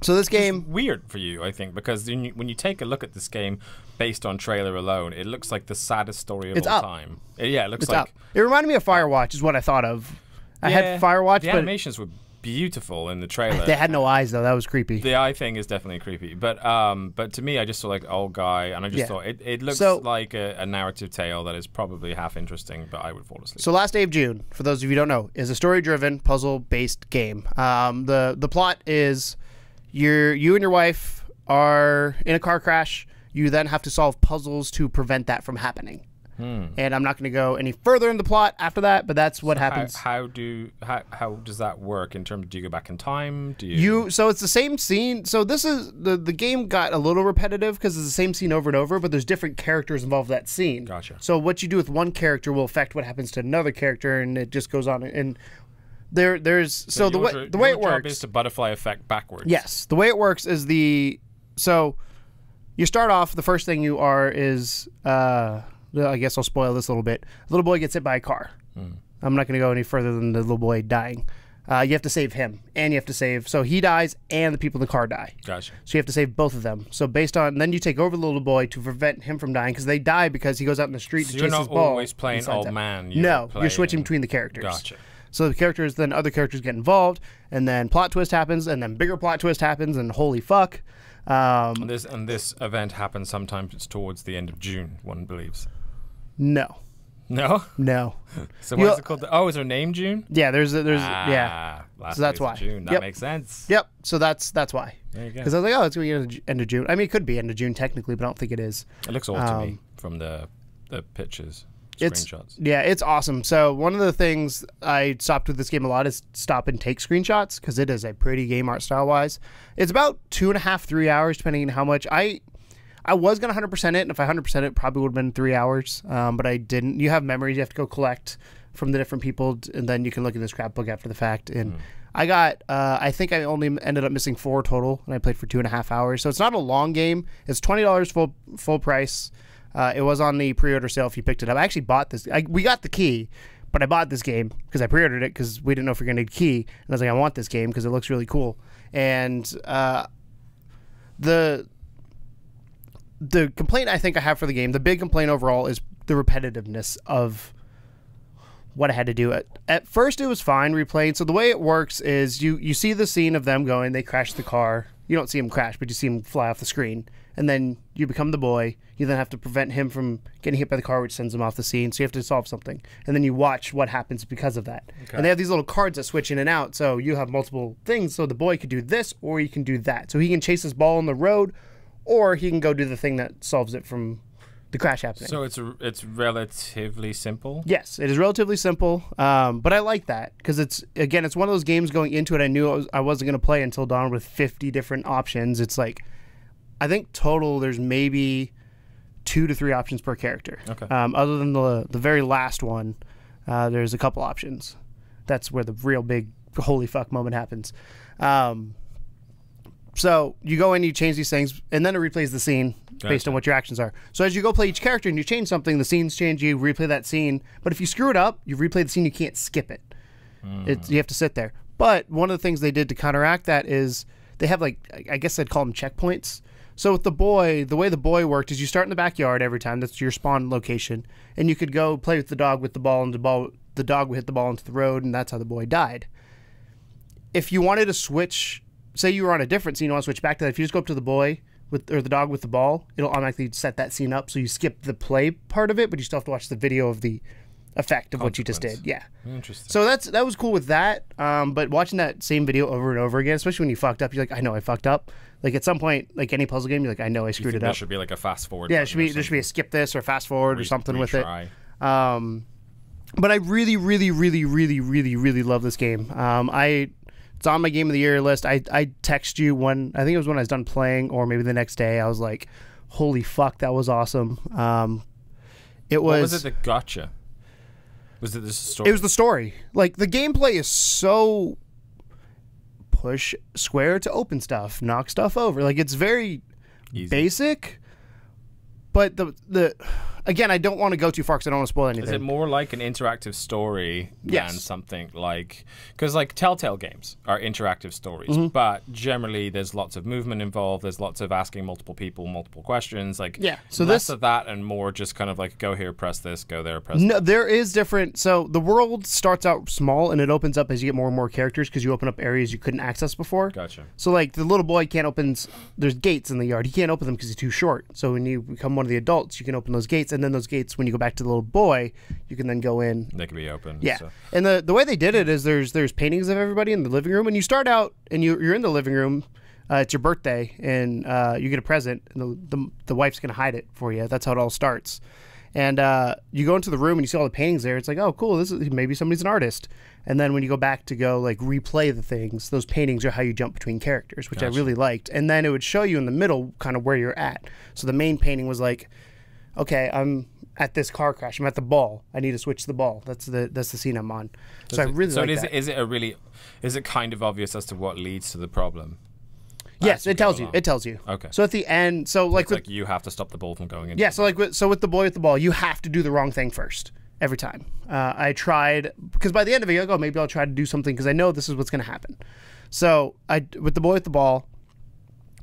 So this game it's weird for you, I think, because when you take a look at this game based on trailer alone, it looks like the saddest story of all time. Yeah, it looks it's like up. It reminded me of Firewatch, is what I thought of. I had Firewatch, the animations were beautiful in the trailer. They had no eyes though. That was creepy. The eye thing is definitely creepy, but to me, I just saw like old guy, and I just thought it looks like a narrative tale that is probably half interesting, but I would fall asleep. So Last Day of June, for those of you who don't know, is a story-driven, puzzle-based game. The plot is you and your wife are in a car crash. You then have to solve puzzles to prevent that from happening. And I'm not going to go any further in the plot after that, but that's what happens. How does that work in terms? Do you go back in time? So it's the same scene. So this is the game got a little repetitive because it's the same scene over and over, but there's different characters involved in that scene. Gotcha. So what you do with one character will affect what happens to another character, and it just goes on. And there's the way it works is to butterfly effect backwards. Yes, the way it works is so you start off. The first thing you are is I guess I'll spoil this a little bit. A little boy gets hit by a car. I'm not going to go any further than the little boy dying. You have to save him, and you have to save. So he dies, and the people in the car die. Gotcha. So you have to save both of them. So then you take over the little boy to prevent him from dying because they die because he goes out in the street to chase his ball. You're not always playing old man. You're switching between the characters. Gotcha. So then other characters get involved, and then plot twist happens, and then bigger plot twist happens, and holy fuck. And this event happens sometimes towards the end of June, one believes. No. No? No. So what is it called? Is there a name June? Yeah, there's so that's why. June. That makes sense. Yep. So that's why. There you go. Because I was like, it's going to be end of June. I mean, it could be end of June technically, but I don't think it is. It looks old to me from the pictures, screenshots. It's awesome. So one of the things I stopped with this game a lot is stop and take screenshots because it is a pretty game art style wise. It's about 2.5, 3 hours depending on how much I was going to 100% it, and if I 100% it, probably would have been 3 hours, but I didn't. You have memories you have to go collect from the different people, and then you can look in the scrapbook after the fact. And I think I only ended up missing 4 total, and I played for 2.5 hours. So it's not a long game. It's $20 full price. It was on the pre-order sale if you picked it up. I actually bought this. We got the key, but I bought this game because I pre-ordered it because we didn't know if we were going to need a key. And I was like, I want this game because it looks really cool. And the complaint I think I have for the game, the big complaint overall, is the repetitiveness of what I had to do. At first, it was fine replaying. So the way it works is you see the scene of them going, they crash the car. You don't see him crash, but you see him fly off the screen. And then you become the boy. You then have to prevent him from getting hit by the car, which sends him off the scene. So you have to solve something. And then you watch what happens because of that. Okay. And they have these little cards that switch in and out. So you have multiple things. So the boy could do this, or he can do that. So he can chase his ball on the road, or he can go do the thing that solves it from the crash happening. So it's relatively simple? Yes, it is relatively simple, but I like that because it's one of those games going into it I knew I wasn't going to play until dawn with 50 different options. It's like, I think total there's maybe 2 to 3 options per character. Okay. Other than the very last one, there's a couple options. That's where the real big holy fuck moment happens. So you go in, you change these things, and then it replays the scene based on what your actions are. So as you go play each character and you change something, the scenes change, you replay that scene. But if you screw it up, you replay the scene, you can't skip it. You have to sit there. But one of the things they did to counteract that is they have, like, I guess I'd call them checkpoints. So with the boy, the way the boy worked is you start in the backyard every time. That's your spawn location. And you could go play with the dog with the ball, and the dog would hit the ball into the road, and that's how the boy died. If you wanted to switch, say you were on a different scene, you want to switch back to that, if you just go up to the boy or the dog with the ball, it'll automatically set that scene up. So you skip the play part of it, but you still have to watch the video of the effect of what you just did. Yeah. Interesting. So that was cool with that. But watching that same video over and over again, especially when you fucked up, you're like, I know I fucked up. Like at some point, like any puzzle game, you're like, I know I screwed it up. There should be like a fast forward. Yeah, there should be a skip this or fast forward or something with it. But I really, really, really, really, really, really love this game. It's on my game of the year list. I text you when, I think it was when I was done playing, or maybe the next day. I was like, holy fuck, that was awesome. What was it that gotcha? Was it the story? It was the story. Like, the gameplay is so push square to open stuff, knock stuff over. Like, it's very basic, but the again, I don't want to go too far because I don't want to spoil anything. Is it more like an interactive story than something like... Because, like, Telltale games are interactive stories, but generally there's lots of movement involved, there's lots of asking multiple people multiple questions. Like, so less of that and more just kind of like, go here, press this, go there, press that. There is different... So, the world starts out small, and it opens up as you get more and more characters because you open up areas you couldn't access before. Gotcha. So, like, the little boy can't open... There's gates in the yard. He can't open them because he's too short. So, when you become one of the adults, you can open those gates, and then those gates, when you go back to the little boy, you can then go in. They can be open. Yeah. So. And the way they did it is there's paintings of everybody in the living room, and you start out and you're in the living room. It's your birthday, and you get a present, and the wife's gonna hide it for you. That's how it all starts. And you go into the room and you see all the paintings there. It's like, oh, cool. This is maybe somebody's an artist. And then when you go back to go like replay the things, those paintings are how you jump between characters, which I really liked. And then it would show you in the middle kind of where you're at. So the main painting was like, okay, I'm at this car crash. I'm at the ball. I need to switch the ball. That's the scene I'm on. So I really like that. Is it kind of obvious as to what leads to the problem? Yes, it tells you. It tells you. Okay. So at the end, so like, it's like you have to stop the ball from going in. Yeah. So like, with the boy with the ball, you have to do the wrong thing first every time. I tried, because by the end of it, you're like, oh, maybe I'll try to do something because I know this is what's going to happen. So with the boy with the ball,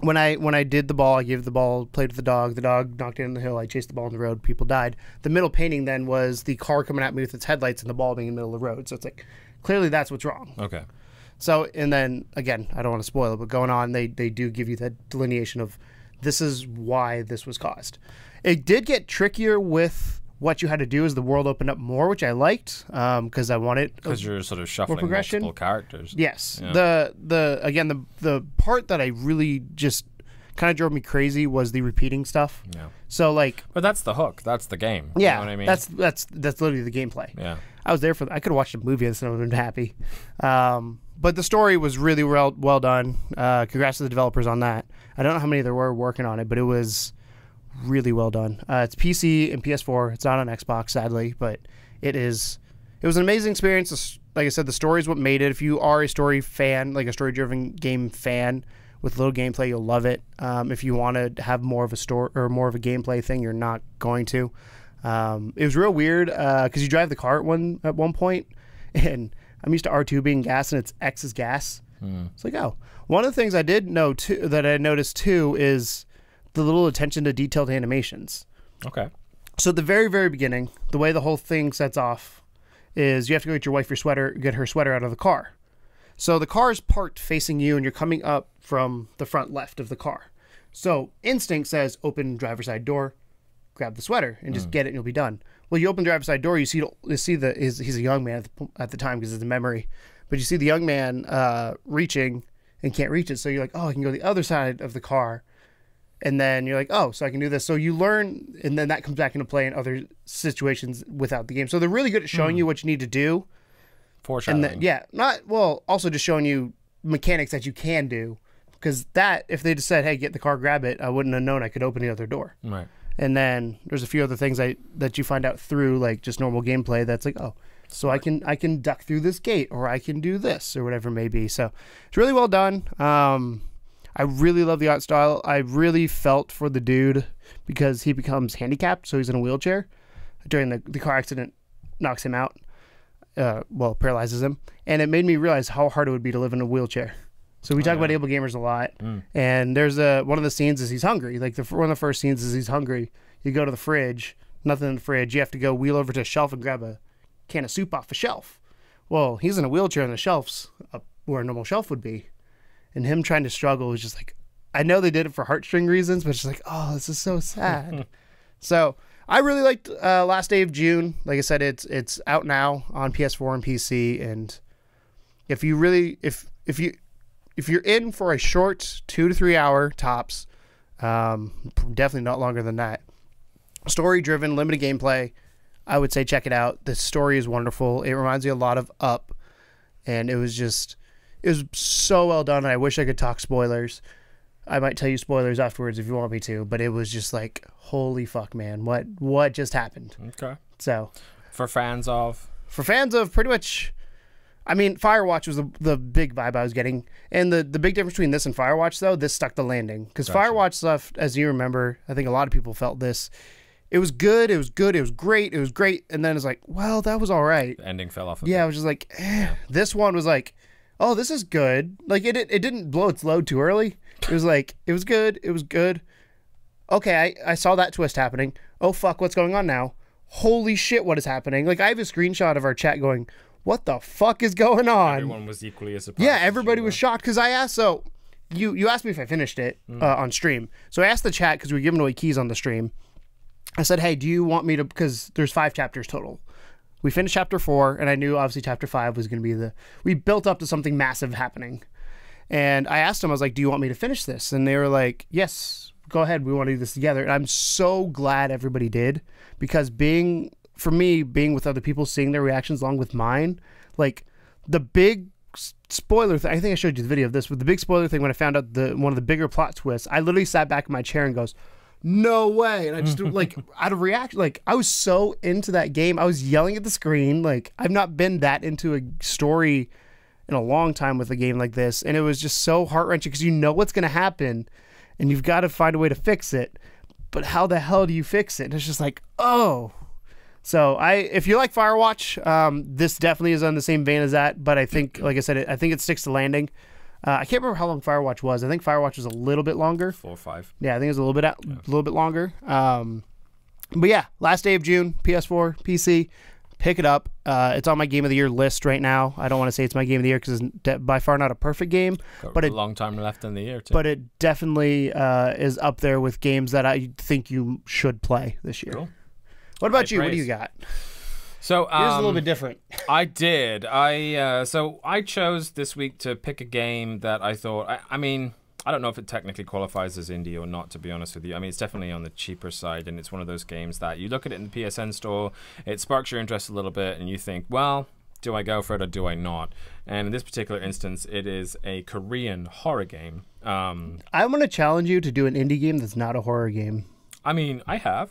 when I did the ball, I gave the ball, played with the dog. The dog knocked it in the hill. I chased the ball on the road. People died. The middle painting then was the car coming at me with its headlights and the ball being in the middle of the road. So it's like, clearly that's what's wrong. Okay. So, and then, again, I don't want to spoil it, but going on, they do give you that delineation of this is why this was caused. It did get trickier with what you had to do as the world opened up more, which I liked, because I wanted... Because you're sort of shuffling multiple characters. Yes. Yeah. The part that I really just kind of drove me crazy was the repeating stuff. Yeah. So, like... But that's the hook. That's the game. Yeah. You know what I mean? That's literally the gameplay. Yeah. I was there for... I could have watched a movie and still been happy. But the story was really well done. Congrats to the developers on that. I don't know how many there were working on it, but it was really well done. It's PC and PS4. It's not on Xbox, sadly, but it was an amazing experience. Like I said, the story is what made it. If you are a story fan, like a story-driven game fan with little gameplay, you'll love it. If you want to have more of a story or more of a gameplay thing, you're not going to. It was real weird because you drive the car at one point, and I'm used to R2 being gas and it's X is gas. It's like, oh. One of the things I did know too, that I noticed too, is the little attention to detailed animations. Okay. So at the very, very beginning, the way the whole thing sets off is you have to go get your wife get her sweater out of the car. So the car is parked facing you and you're coming up from the front left of the car. So instinct says open driver's side door, grab the sweater and just get it and you'll be done. Well, you open the driver's side door, he's a young man at the time because it's a memory, but you see the young man reaching and can't reach it. So you're like, oh, I can go to the other side of the car. And then you're like, oh, so I can do this. So you learn, and then that comes back into play in other situations without the game. So they're really good at showing you what you need to do. Foreshadowing. Also just showing you mechanics that you can do. Because if they just said, hey, get the car, grab it, I wouldn't have known I could open the other door. Right. And then there's a few other things that you find out through like just normal gameplay that's like, oh, so I can duck through this gate or I can do this or whatever it may be. So it's really well done. I really love the art style. I really felt for the dude because he becomes handicapped, so he's in a wheelchair. During the car accident, knocks him out. Paralyzes him. And it made me realize how hard it would be to live in a wheelchair. So we talk about able gamers a lot. And there's one of the scenes is he's hungry. Like one of the first scenes is he's hungry. You go to the fridge, nothing in the fridge. You have to go wheel over to a shelf and grab a can of soup off a shelf. Well, he's in a wheelchair and the shelf's up where a normal shelf would be. And him trying to struggle is just like, I know they did it for heartstring reasons, but it's just like, oh, this is so sad. So I really liked Last Day of June. Like I said, it's out now on PS4 and PC. And if you really, if you're in for a short 2 to 3 hour tops, definitely not longer than that, story driven, limited gameplay, I would say check it out. The story is wonderful. It reminds me a lot of Up, and it was so well done. And I wish I could talk spoilers. I might tell you spoilers afterwards if you want me to, but it was just like, holy fuck, man, what just happened? Okay. So, for fans of pretty much, I mean, Firewatch was the big vibe I was getting, and the big difference between this and Firewatch though, this stuck the landing because Firewatch stuff, as you remember, I think a lot of people felt this. It was good, it was great, and then it's like, well, that was all right. The ending fell off. I was just like, This one was like, oh, this is good. Like it didn't blow its load too early. It was like, it was good. Okay, I saw that twist happening. Oh fuck, what's going on now? Holy shit, what is happening? Like I have a screenshot of our chat going, what the fuck is going on? Everyone was equally as surprised. Yeah, everybody was shocked because I asked. So you asked me if I finished it on stream. So I asked the chat because we were giving away keys on the stream. I said, hey, do you want me to? Because there's 5 chapters total. We finished chapter 4, and I knew obviously chapter 5 was going to be we built up to something massive happening. And I asked them, I was like, do you want me to finish this? And they were like, yes, go ahead. We want to do this together. And I'm so glad everybody did, because being with other people, seeing their reactions along with mine, like the big spoiler thing, I think I showed you the video of this, but the big spoiler thing when I found out one of the bigger plot twists, I literally sat back in my chair and goes, no way. And I just like out of reaction, like I was so into that game. I was yelling at the screen. Like I've not been that into a story in a long time with a game like this. And it was just so heart-wrenching because you know what's going to happen and you've got to find a way to fix it. But how the hell do you fix it? And it's just like, oh. So if you like Firewatch, this definitely is on the same vein as that. But I think, like I said, I think it sticks to landing. I can't remember how long Firewatch was. I think Firewatch was a little bit longer. 4 or 5. Yeah, I think it was a little bit longer. But yeah, Last Day of June, PS4, PC. Pick it up. It's on my Game of the Year list right now. I don't want to say it's my Game of the Year because it's by far not a perfect game. Got a long time left in the year, too. But it definitely is up there with games that I think you should play this year. Cool. What about you? What do you got? So yours is a little bit different. I did. So I chose this week to pick a game that I thought. I mean, I don't know if it technically qualifies as indie or not, to be honest with you. I mean, it's definitely on the cheaper side, and it's one of those games that you look at it in the PSN store, it sparks your interest a little bit, and you think, well, do I go for it or do I not? And in this particular instance, it is a Korean horror game. I'm going to challenge you to do an indie game that's not a horror game. I mean, I have.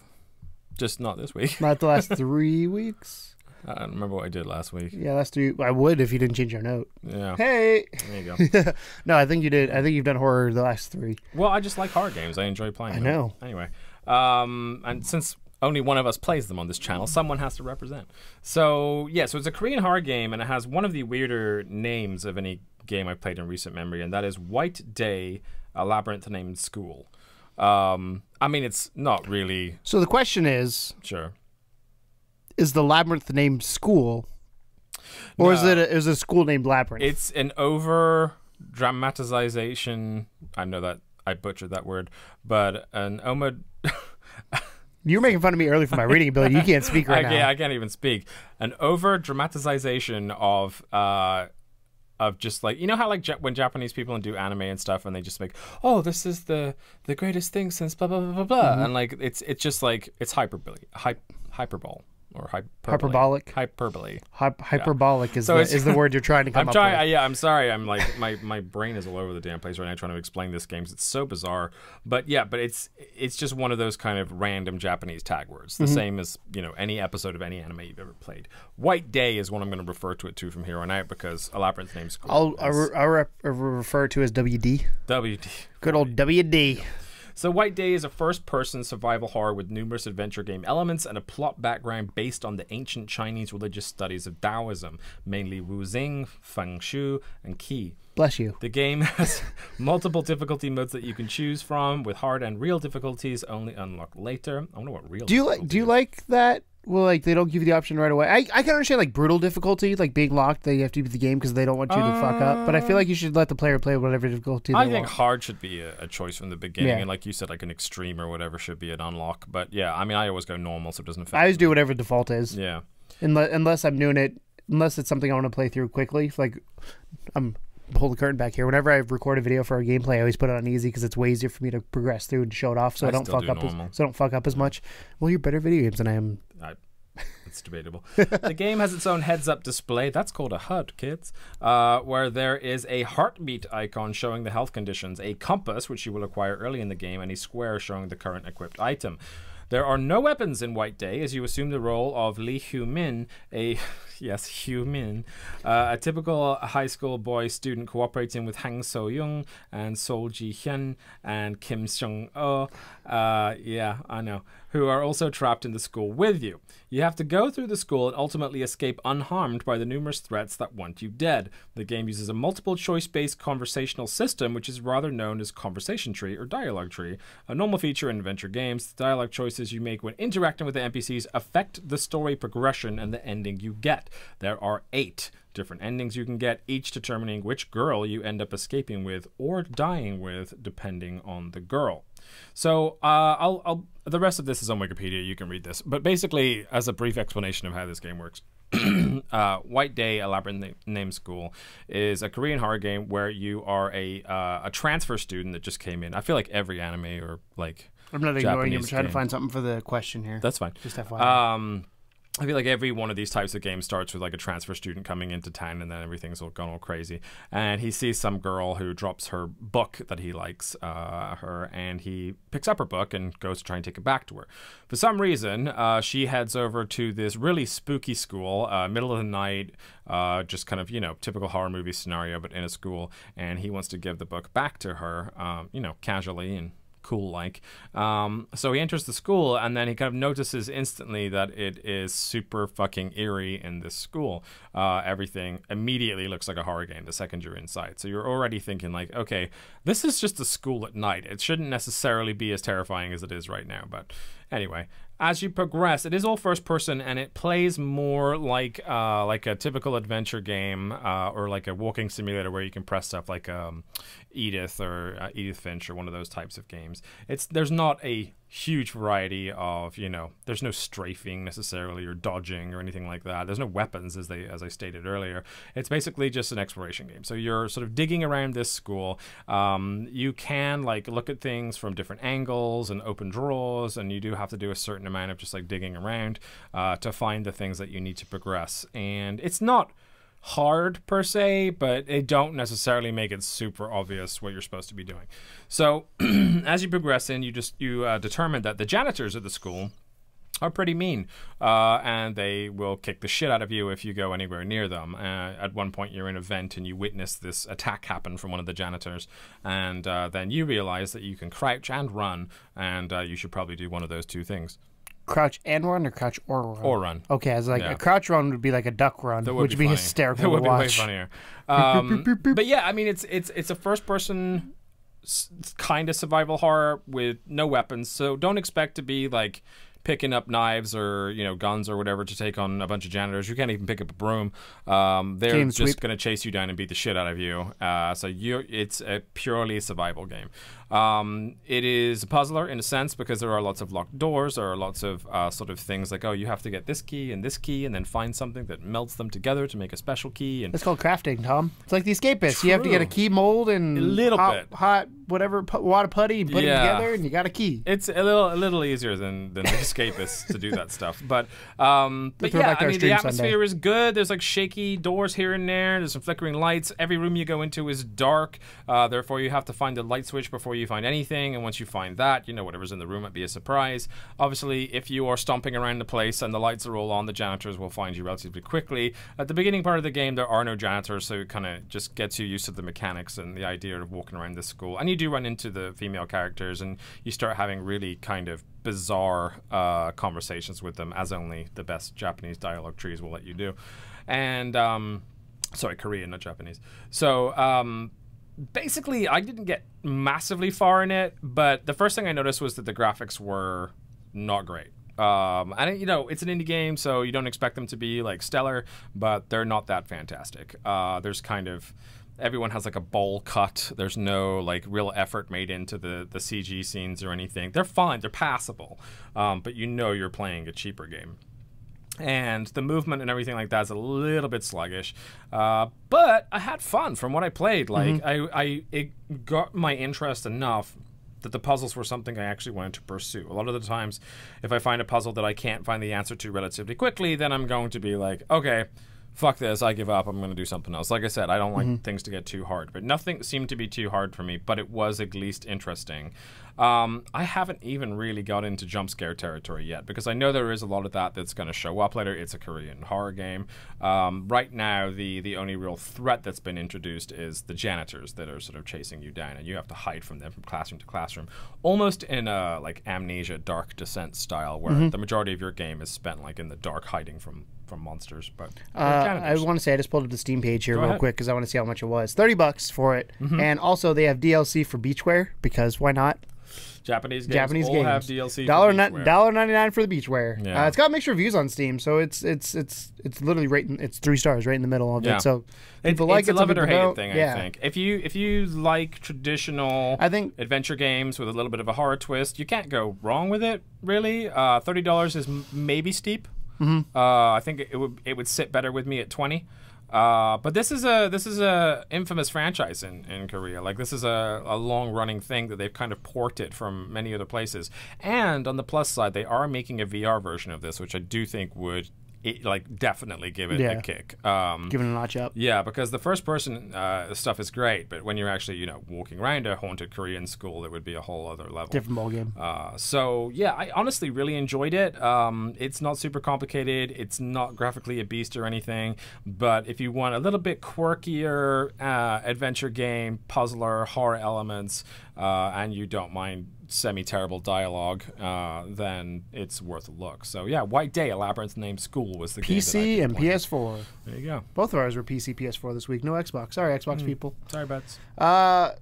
Just not this week. Not the last 3 weeks? I don't remember what I did last week. Yeah, last 3. I would if you didn't change your note. Yeah. Hey! There you go. No, I think you did. I think you've done horror the last 3. Well, I just like horror games. I enjoy playing them. I know. Anyway. And since only one of us plays them on this channel, someone has to represent. So, yeah, so it's a Korean horror game, and it has one of the weirder names of any game I've played in recent memory, and that is White Day, a Labyrinth Named School. I mean, it's not really. So the question is, sure, is the Labyrinth named school, or is it a school named Labyrinth? It's an over dramatization. I know that I butchered that word, but an You were making fun of me earlier for my reading ability. You can't speak right now. I can't even speak. An over dramatization of just like, you know how like when Japanese people do anime and stuff and they just make, oh, this is the greatest thing since blah blah blah blah blah, and like it's just like it's hyperbole. or hyperbole. Hyperbolic. Hyperbole. Hyperbolic is, So is the word you're trying to come up with. I'm sorry. I'm like my brain is all over the damn place right now trying to explain this game. It's so bizarre. But yeah, but it's just one of those kind of random Japanese tag words. The same as, any episode of any anime you've ever played. White Day is what I'm going to refer to it to from here on out because a Labyrinth Named School. I'll refer to as WD. WD. Good old WD. So White Day is a first-person survival horror with numerous adventure game elements and a plot background based on the ancient Chinese religious studies of Taoism, mainly Wuzing, Feng Shui, and Qi. Bless you. The game has multiple difficulty modes that you can choose from, with hard and real difficulties only unlocked later. I wonder what real. Do you like that? Well, like, they don't give you the option right away. I can understand, like, brutal difficulty, like being locked, they have to beat the game because they don't want you to fuck up. But I feel like you should let the player play whatever difficulty they want. I think hard should be a choice from the beginning. Yeah. And like you said, like an extreme or whatever should be an unlock. But yeah, I mean, I always go normal so it doesn't affect I always do whatever default is. Yeah. Unless I'm doing it, unless it's something I want to play through quickly. Like, pull the curtain back here. Whenever I record a video for a gameplay, I always put it on easy because it's way easier for me to progress through and show it off so I don't fuck up as much. Well, you're better video games than I am. It's debatable. The game has its own heads-up display. That's called a HUD, kids. Where there is a heartbeat icon showing the health conditions, a compass, which you will acquire early in the game, and a square showing the current equipped item. There are no weapons in White Day, as you assume the role of Lee Hyu-min, a typical high school boy student cooperating with Hang So-young and Sol Ji-hyun and Kim Seung-oh, yeah, I know, who are also trapped in the school with you. You have to go through the school and ultimately escape unharmed by the numerous threats that want you dead. The game uses a multiple choice-based conversational system, which is rather known as conversation tree or dialogue tree. A normal feature in adventure games, the dialogue choices you make when interacting with the NPCs affect the story progression and the ending you get. There are 8 different endings you can get, each determining which girl you end up escaping with or dying with, depending on the girl. So the rest of this is on Wikipedia. You can read this. But basically, as a brief explanation of how this game works, White Day, a Labyrinth Named School, is a Korean horror game where you are a transfer student that just came in. I feel like every anime or like I'm not ignoring you. I'm Japanese trying to game. find something for the question here. That's fine. Just FYI. I feel like every one of these types of games starts with like a transfer student coming into town and then everything's all gone all crazy. And he sees some girl who drops her book that he likes her, and he picks up her book and goes to try and take it back to her. For some reason, she heads over to this really spooky school, middle of the night, just kind of, typical horror movie scenario, but in a school. And he wants to give the book back to her, casually and cool like. So he enters the school and then he kind of notices instantly that it is super fucking eerie in this school. Everything immediately looks like a horror game the second you're inside. So you're already thinking like, okay, this is just a school at night. It shouldn't necessarily be as terrifying as it is right now. But anyway, as you progress, it is all first person and it plays more like a typical adventure game or like a walking simulator where you can press stuff like Edith or Edith Finch or one of those types of games. There's not a huge variety of, there's no strafing necessarily or dodging or anything like that. There's no weapons as I stated earlier. It's basically just an exploration game. So you're sort of digging around this school. You can like look at things from different angles and open drawers, and you do have to do a certain amount of just like digging around to find the things that you need to progress. And it's not hard per se, but it don't necessarily make it super obvious what you're supposed to be doing. So as you progress in, you determine that the janitors at the school are pretty mean, and they will kick the shit out of you if you go anywhere near them. At one point you're in a vent and you witness this attack happen from one of the janitors, and then you realize that you can crouch and run, and you should probably do one of those two things. Crouch and run, or crouch or run? Or run. Okay, I was like, a crouch run would be like a duck run, which would be funny. hysterical That would to watch. be way funnier. But yeah, I mean, it's a first-person kind of survival horror with no weapons, so don't expect to be like picking up knives or guns or whatever to take on a bunch of janitors. You can't even pick up a broom. They're just going to chase you down and beat the shit out of you. So it's a purely survival game. It is a puzzler in a sense because there are lots of locked doors. There are lots of sort of things like, oh, you have to get this key, and then find something that melts them together to make a special key. And It's called crafting, Tom. It's like the Escapist. You have to get a key mold and a little hot whatever water putty and put it together, and you got a key. It's a little easier than the Escapist to do that stuff. But yeah, I mean, the atmosphere is good. There's like shaky doors here and there. There's some flickering lights. Every room you go into is dark. Therefore, you have to find the light switch before you find anything. And once you find that, whatever's in the room might be a surprise. Obviously, if you are stomping around the place and the lights are all on, the janitors will find you relatively quickly. At the beginning part of the game, there are no janitors, so it kind of just gets you used to the mechanics and the idea of walking around this school. And you do run into the female characters, and you start having really kind of bizarre conversations with them, as only the best Japanese dialogue trees will let you do. And sorry, Korean, not Japanese. So basically, I didn't get massively far in it, but the first thing I noticed was that the graphics were not great. And it's an indie game, so you don't expect them to be like stellar, but they're not that fantastic. There's kind of everyone has like a bowl cut. There's no like real effort made into the CG scenes or anything. They're fine, they're passable, but you're playing a cheaper game. And the movement and everything like that is a little bit sluggish, but I had fun from what I played. Like it got my interest enough that the puzzles were something I actually wanted to pursue. A lot of the times, if I find a puzzle that I can't find the answer to relatively quickly, then I'm going to be like, okay, fuck this, I give up, I'm going to do something else. Like I said, I don't like things to get too hard, but nothing seemed to be too hard for me, but it was at least interesting. I haven't even really got into jump scare territory yet, because I know there is a lot of that's going to show up later. It's a Korean horror game. Right now, the only real threat that's been introduced is the janitors that are sort of chasing you down, and you have to hide from them from classroom to classroom, almost in a like Amnesia Dark Descent style, where the majority of your game is spent like in the dark hiding from monsters. But I want to say I just pulled up the Steam page here real quick because I want to see how much it was. $30 for it, and also they have DLC for beachwear, because why not? Japanese games all have DLC. $1.99 for the beachwear. Yeah. It's got mixed reviews on Steam, so it's literally it's 3 stars right in the middle of it. So people like it's it. a love it or hate it thing. I think if you like traditional adventure games with a little bit of a horror twist, you can't go wrong with it. Really, $30 is maybe steep. I think it would sit better with me at 20. But this is a infamous franchise in Korea. Like, this is a long running thing that they've kind of ported from many other places. And on the plus side, they are making a VR version of this, which I do think would definitely give it a kick. Give it a notch up. Yeah, because the first person stuff is great, but when you're actually walking around a haunted Korean school, it would be a whole other level. Different ballgame. So yeah, I honestly really enjoyed it. It's not super complicated. It's not graphically a beast or anything. But if you want a little bit quirkier adventure game, puzzler, horror elements, and you don't mind semi-terrible dialogue, then it's worth a look. So yeah, White Day, A Labyrinth Named School was the game. PC and PS4. There you go. Both of ours were PC, PS4 this week. No Xbox. Sorry, Xbox people. Sorry, bets.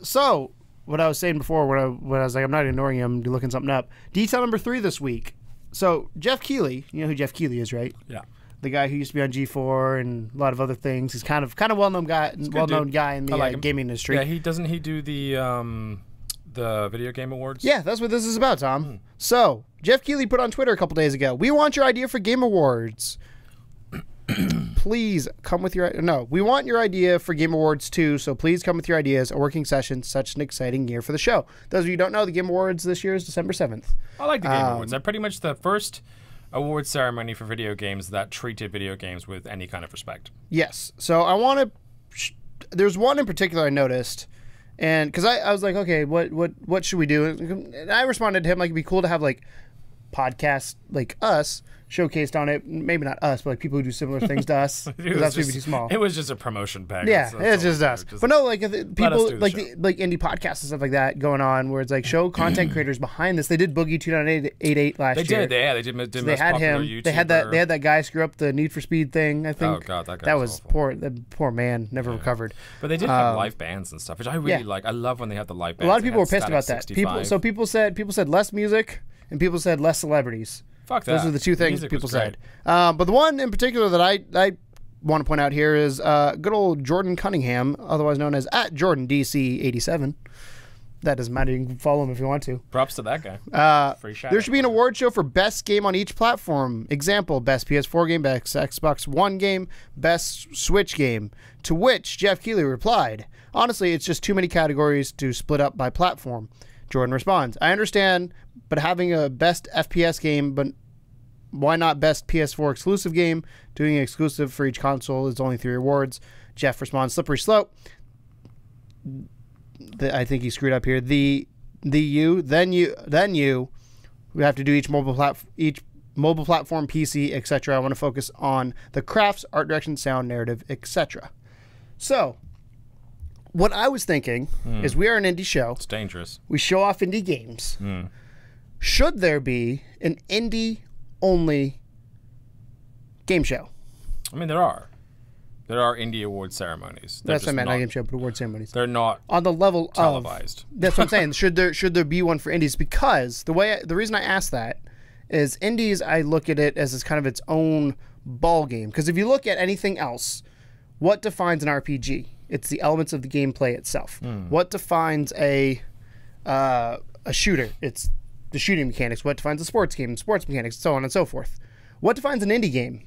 So what I was saying before, when I was like, I'm not ignoring you, I'm looking something up. Detail number 3 this week. So Jeff Keighley, you know who Jeff Keighley is, right? Yeah. The guy who used to be on G4 and a lot of other things. He's kind of well-known guy in the gaming industry. Yeah, he do the video game awards. Yeah, that's what this is about, Tom. So Jeff Keighley put on Twitter a couple days ago, "We want your idea for Game Awards. Please come with your... No, we want your idea for Game Awards too, so please come with your ideas. A working session, such an exciting year for the show." Those of you who don't know, the Game Awards this year is December 7th. I like the Game Awards. They're pretty much the first award ceremony for video games that treated video games with any kind of respect. Yes. So I want to... There's one in particular I noticed, and because I was like, okay, what should we do? And I responded to him like, it'd be cool to have like podcasts like us showcased on it. Maybe not us, but like people who do similar things to us. Because that's maybe too small. It was just a promotion pack. Yeah, it's just us. But no, like people like indie podcasts and stuff like that going on, where it's like show content creators behind this. They did Boogie 2.88 last year. They did. So they had him. YouTuber. They had that guy screw up the Need for Speed thing. I think. Oh god, that was poor. That poor man never recovered. But they did have live bands and stuff, which I really like. I love when they have the live bands. A lot of people were pissed about that. People said less music, and people said less celebrities. Fuck that. Those are the two things people said. But the one in particular that I want to point out here is good old Jordan Cunningham, otherwise known as @JordanDC87. That doesn't matter. You can follow him if you want to. Props to that guy. Free shout. There should be an award show for best game on each platform. Example, best PS4 game, best Xbox One game, best Switch game. To which Jeff Keighley replied, honestly, it's just too many categories to split up by platform. Jordan responds, I understand, but having a best FPS game, but why not best PS4 exclusive game? Doing an exclusive for each console is only 3 awards. Jeff responds, slippery slope. I think he screwed up here. Then you. We have to do each mobile platform, PC, etc. I want to focus on the crafts, art direction, sound, narrative, etc. So, what I was thinking is we are an indie show. It's dangerous. We show off indie games. Should there be an indie-only game show? I mean, there are. There are indie award ceremonies. That's what I meant. Not game show, but award ceremonies. They're not on the level televised. That's what I'm saying. Should there be one for indies? Because the reason I ask that is indies, I look at it as kind of its own ball game. Because if you look at anything else, what defines an RPG? It's the elements of the gameplay itself. What defines a shooter? It's the shooting mechanics. What defines a sports game? Sports mechanics, so on and so forth. What defines an indie game?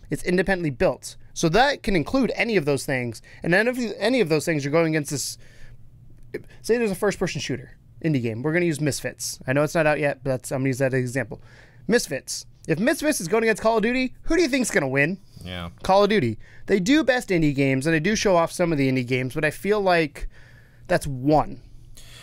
It's independently built. So that can include any of those things. And then if any of those things are going against this, say there's a first-person shooter indie game. We're going to use Misfits. I know it's not out yet, but I'm going to use that as an example. Misfits. If Misfits is going against Call of Duty, who do you think is going to win? Yeah. Call of Duty. They do best indie games, and they do show off some of the indie games, but I feel like that's one.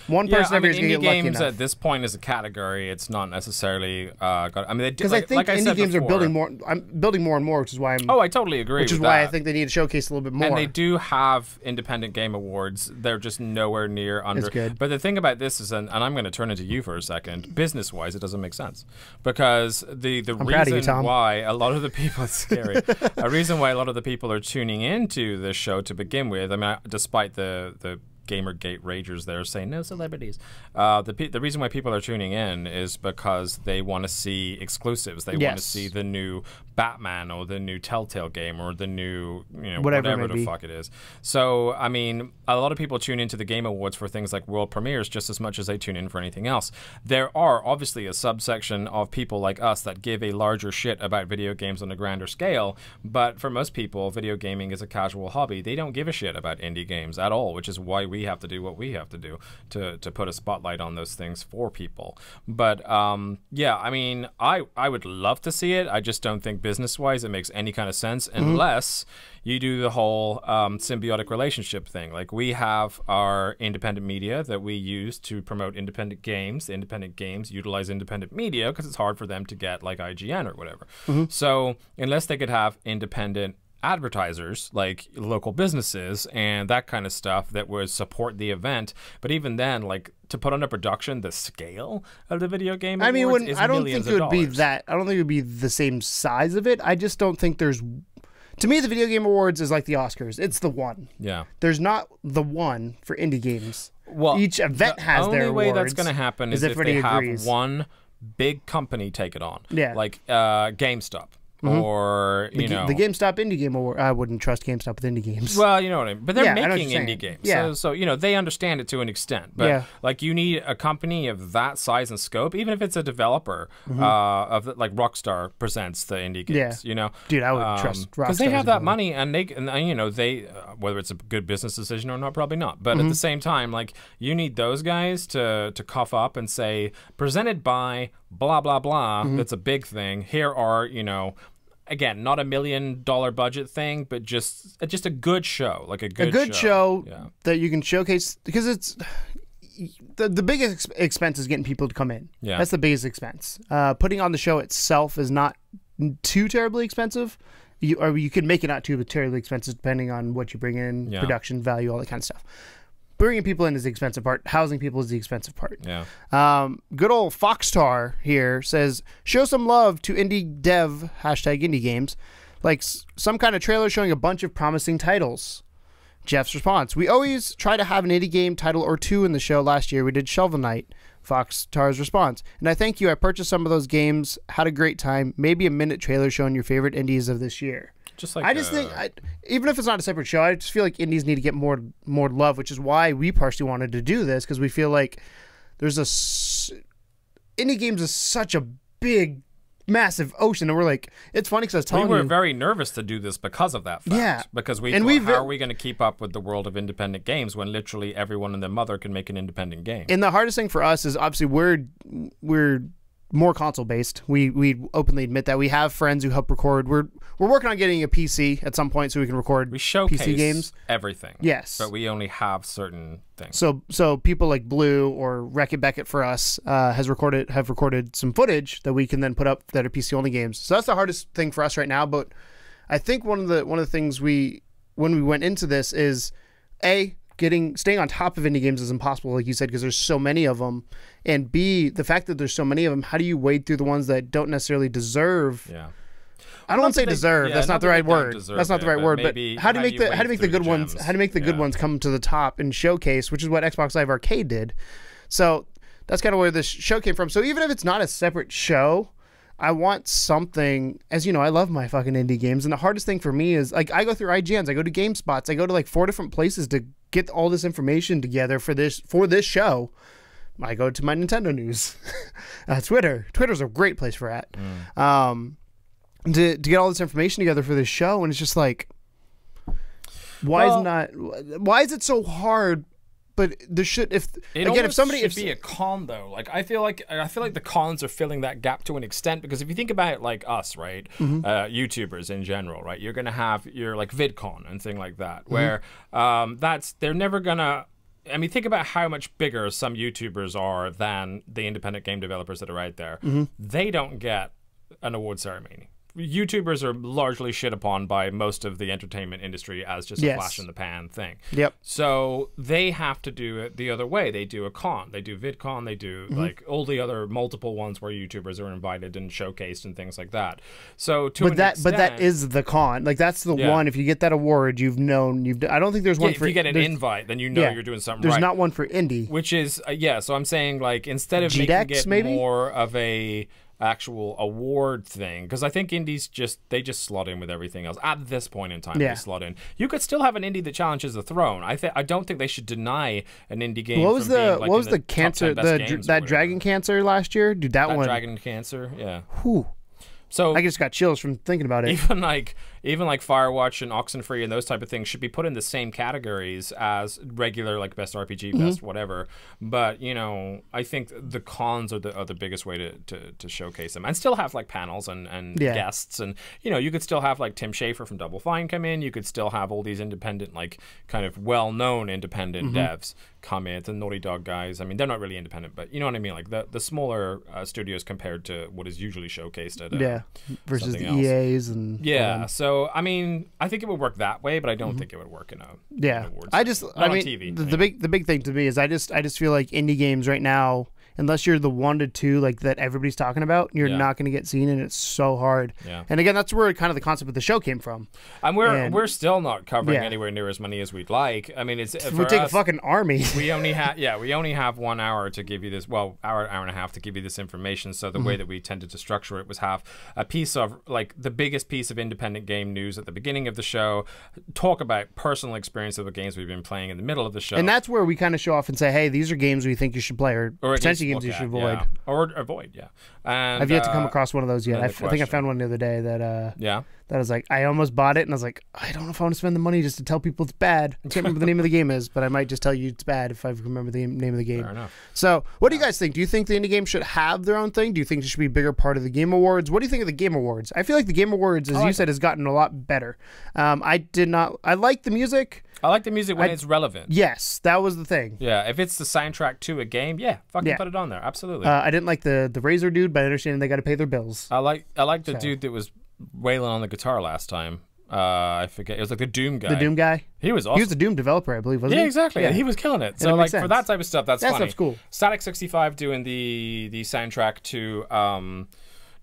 One person every year is going to get lucky enough. Indie games at this point is a category. It's not necessarily. Because I think indie games are building more. I'm building more and more, which is why I'm. Oh, I totally agree. Which is why I think they need to showcase a little bit more. And they do have independent game awards. They're just nowhere near under. It's good. But the thing about this is, and I'm going to turn it to you for a second. Business-wise, it doesn't make sense because the reason why a lot of the people it's scary. A reason why a lot of the people are tuning into this show to begin with. I mean, despite the Gamergate ragers there saying no celebrities. The reason why people are tuning in is because they want to see exclusives. They want to see the new Batman or the new Telltale game or the new whatever the fuck it is. So I mean, a lot of people tune into the Game Awards for things like world premieres just as much as they tune in for anything else. There are obviously a subsection of people like us that give a larger shit about video games on a grander scale, but for most people, video gaming is a casual hobby. They don't give a shit about indie games at all, which is why we have to do what we have to do to put a spotlight on those things for people. But yeah, I mean, I would love to see it. I just don't think business-wise it makes any kind of sense unless you do the whole symbiotic relationship thing. Like we have our independent media that we use to promote independent games. The independent games utilize independent media because it's hard for them to get like IGN or whatever. So unless they could have independent advertisers like local businesses and that kind of stuff that would support the event, but even then, like to put on a production the scale of the video game awards, I don't think it would be that. I don't think it would be the same size of it. I just don't think there's. To me, the Video Game Awards is like the Oscars. It's the one. Yeah. There's not the one for indie games. Well, each event has their awards. The only way that's going to happen is if they have one big company take it on. Yeah. Like GameStop. Or, the GameStop Indie Game Award. I wouldn't trust GameStop with indie games. Well, you know what I mean. But they're making indie games. Yeah. So, you know, they understand it to an extent. But, like, you need a company of that size and scope, even if it's a developer like Rockstar presents the indie games, you know. Dude, I would trust Rockstar. Because they have that money and you know, they, whether it's a good business decision or not, probably not. But at the same time, like, you need those guys to cough up and say, presented by blah, blah, blah. That's a big thing. Here are, you know, again, not $1 million budget thing, but just a good show, like a good show that you can showcase, because it's the biggest expense is getting people to come in. Yeah, that's the biggest expense. Putting on the show itself is not too terribly expensive. You can make it not too terribly expensive depending on what you bring in, production value, all that kind of stuff. Bringing people in is the expensive part. Housing people is the expensive part. Yeah. Good old Foxtar here says, show some love to indie dev, #indie games, like some kind of trailer showing a bunch of promising titles. Jeff's response, we always try to have an indie game title or two in the show. Last year we did Shovel Knight. Foxtar's response, and I thank you. I purchased some of those games, had a great time. Maybe a minute trailer showing your favorite indies of this year. Just like I just think, even if it's not a separate show, I just feel like indies need to get more love, which is why we partially wanted to do this, because we feel like there's indie games is such a big, massive ocean, and we're like, it's funny because I was telling you, we were very nervous to do this because of that fact. Yeah, because how are we going to keep up with the world of independent games when literally everyone and their mother can make an independent game? And the hardest thing for us is obviously we're more console based. We openly admit that. We have friends who help record. We're working on getting a PC at some point so we can record PC games. Everything. Yes, but we only have certain things. So people like Blue or Wreck-It Beckett for us have recorded some footage that we can then put up that are PC only games. So that's the hardest thing for us right now. But I think one of the things when we went into this is staying on top of indie games is impossible, like you said, because there's so many of them, and B, the fact that there's so many of them, how do you wade through the ones that don't necessarily deserve? Yeah, I don't want to say deserve. That's not the right word. That's not the right word. But how to make the good ones? How to make the good ones come to the top and showcase, which is what Xbox Live Arcade did. So that's kind of where this show came from. So even if it's not a separate show, I want something, as you know, I love my fucking indie games, and the hardest thing for me is, like, I go through IGNs, I go to GameSpots, I go to like 4 different places to get all this information together for this show. I go to my Nintendo news, Twitter. Twitter's a great place for that. To get all this information together for this show, and it's just like, why is it so hard? But there should, if somebody should be a con though. Like I feel like the cons are filling that gap to an extent, because if you think about it, like us, right, YouTubers in general, right, you're gonna have your like VidCon and thing like that, where they're never gonna. I mean, think about how much bigger some YouTubers are than the independent game developers that are out there. They don't get an award ceremony. YouTubers are largely shit upon by most of the entertainment industry as just a flash in the pan thing. Yep. So they have to do it the other way. They do a con. They do VidCon. They do like all the other multiple ones where YouTubers are invited and showcased and things like that. So but that is the con. Like that's the one. If you get that award, you've known I don't think there's one for. If you get an invite, then you know you're doing something right. There's not one for indie. Which is so I'm saying, like, instead of making it more of a actual award thing, because I think indies just slot in with everything else at this point in time. They slot in. You could still have an indie that challenges the throne. I don't think they should deny an indie game. What was the cancer, that dragon cancer last year, dude? That one, dragon cancer, yeah. Whew. So I just got chills from thinking about it. Even like Firewatch and Oxenfree and those type of things should be put in the same categories as regular, like best RPG, best whatever. But I think the cons are the biggest way to showcase them, and still have like panels and guests, and you could still have like Tim Schafer from Double Fine come in. You could still have all these independent, like kind of well-known independent devs come in. The Naughty Dog guys. I mean, they're not really independent, but you know what I mean. Like the smaller studios compared to what is usually showcased at versus the EAs and So I mean, I think it would work that way, but I don't think it would work in a awards. I mean, TV, the big thing to me is I just feel like indie games right now, unless you're the 1 to 2 like that everybody's talking about, you're not going to get seen, and it's so hard. Yeah. And again, that's where kind of the concept of the show came from. And we're still not covering anywhere near as many as we'd like. I mean, we take a fucking army. We only have 1 hour to give you this. Well, hour and a half to give you this information. So the way that we tended to structure it was have a piece of like the biggest piece of independent game news at the beginning of the show, talk about personal experience of the games we've been playing in the middle of the show, and that's where we kind of show off and say, hey, these are games we think you should play, or potentially games you should avoid. Or avoid, And I've yet to come across one of those yet. I think I found one the other day that that was like, I almost bought it, and I was like, I don't know if I want to spend the money just to tell people it's bad. I can't remember the name of the game is, but I might just tell you it's bad if I remember the name of the game. Fair enough. So what do you guys think? Do you think the indie games should have their own thing? Do you think it should be a bigger part of the Game Awards? What do you think of the Game Awards? I feel like the Game Awards, as you said, has gotten a lot better. I like the music. I like the music when it's relevant. Yes, that was the thing. Yeah, if it's the soundtrack to a game, put it on there. Absolutely. I didn't like the Razor dude, but I understand they got to pay their bills. I like the dude that was wailing on the guitar last time. I forget. It was like the Doom guy. The Doom guy? He was awesome. He was the Doom developer, I believe, wasn't he? Yeah, exactly. Yeah. He was killing it. So like for that type of stuff, that's funny. That stuff's cool. Static 65 doing the soundtrack to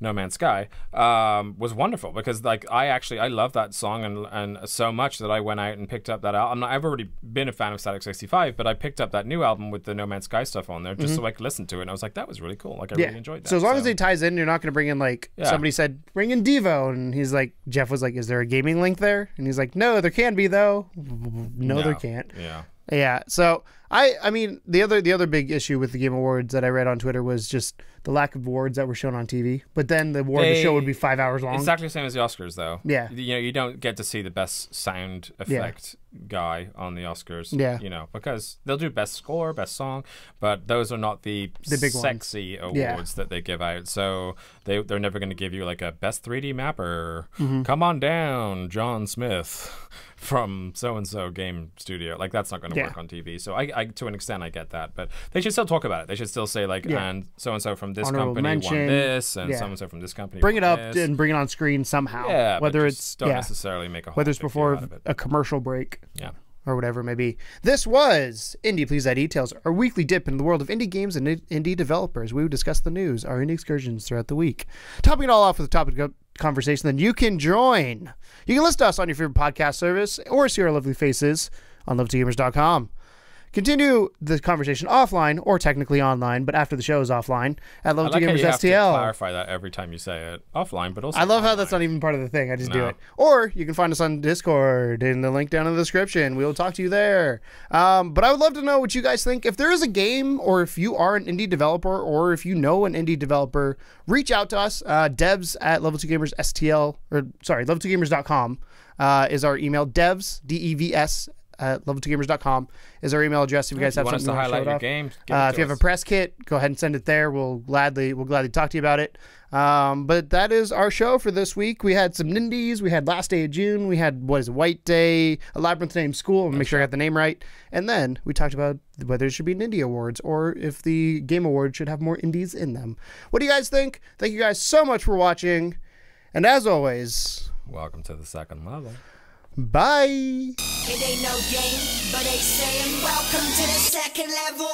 No Man's Sky, was wonderful because like I love that song and so much that I went out and picked up that album. I've already been a fan of Static 65, but I picked up that new album with the No Man's Sky stuff on there just so I could listen to it. And I was like, that was really cool. Like I really enjoyed that. So as long as it ties in, you're not going to bring in like somebody said, bring in Devo, and he's like, Jeff was like, is there a gaming link there? And he's like, no, there can be though. No, there can't. Yeah. So I mean, the other big issue with the Game Awards that I read on Twitter was just the lack of awards that were shown on TV. But then the show would be 5 hours long. Exactly the same as the Oscars, though. Yeah. You know, you don't get to see the best sound effect guy on the Oscars. Yeah. You know, because they'll do best score, best song, but those are not the big sexy awards that they give out. So they're never going to give you like a best 3D mapper. Come on down, John Smith from so-and-so game studio. Like, that's not going to work on TV. So I to an extent, I get that. But they should still talk about it. They should still say, like, and so-and-so from this Honorable company mention. won this, and so-and-so from this company bring it up this. and bring it on screen somehow. Yeah, whether it's don't necessarily make a whole whether it's big before deal out of it. a commercial break. Yeah. Or whatever it may be. This was Indie Please That Details, our weekly dip into the world of indie games and indie developers. We would discuss the news, our indie excursions throughout the week. Topping it all off with a topic of conversation, then you can join. You can listen to us on your favorite podcast service or see our lovely faces on love2gamers.com. Continue the conversation offline, or technically online, but after the show is offline, at Love2Gamers STL. You have to clarify that every time you say it. Offline, but also I love online. how that's not even part of the thing. I just do it. Or you can find us on Discord in the link down in the description. We'll talk to you there. But I would love to know what you guys think. If there is a game, or if you are an indie developer, or if you know an indie developer, reach out to us. Devs at Level2Gamers STL, or sorry, Level2Gamers.com is our email. Devs, DEVS, at level2gamers.com is our email address. If you guys have something to you want highlight to your game, if you have a press kit, go ahead and send it there. We'll gladly talk to you about it. But that is our show for this week. We had some Nindies. We had Last Day of June. We had White Day, a Labyrinth Named School. Make sure I got the name right. And then we talked about whether it should be an Indie Awards or if the Game Awards should have more indies in them. What do you guys think? Thank you guys so much for watching. And as always, welcome to the second level. Bye. It ain't no game, but they saying welcome to the second level.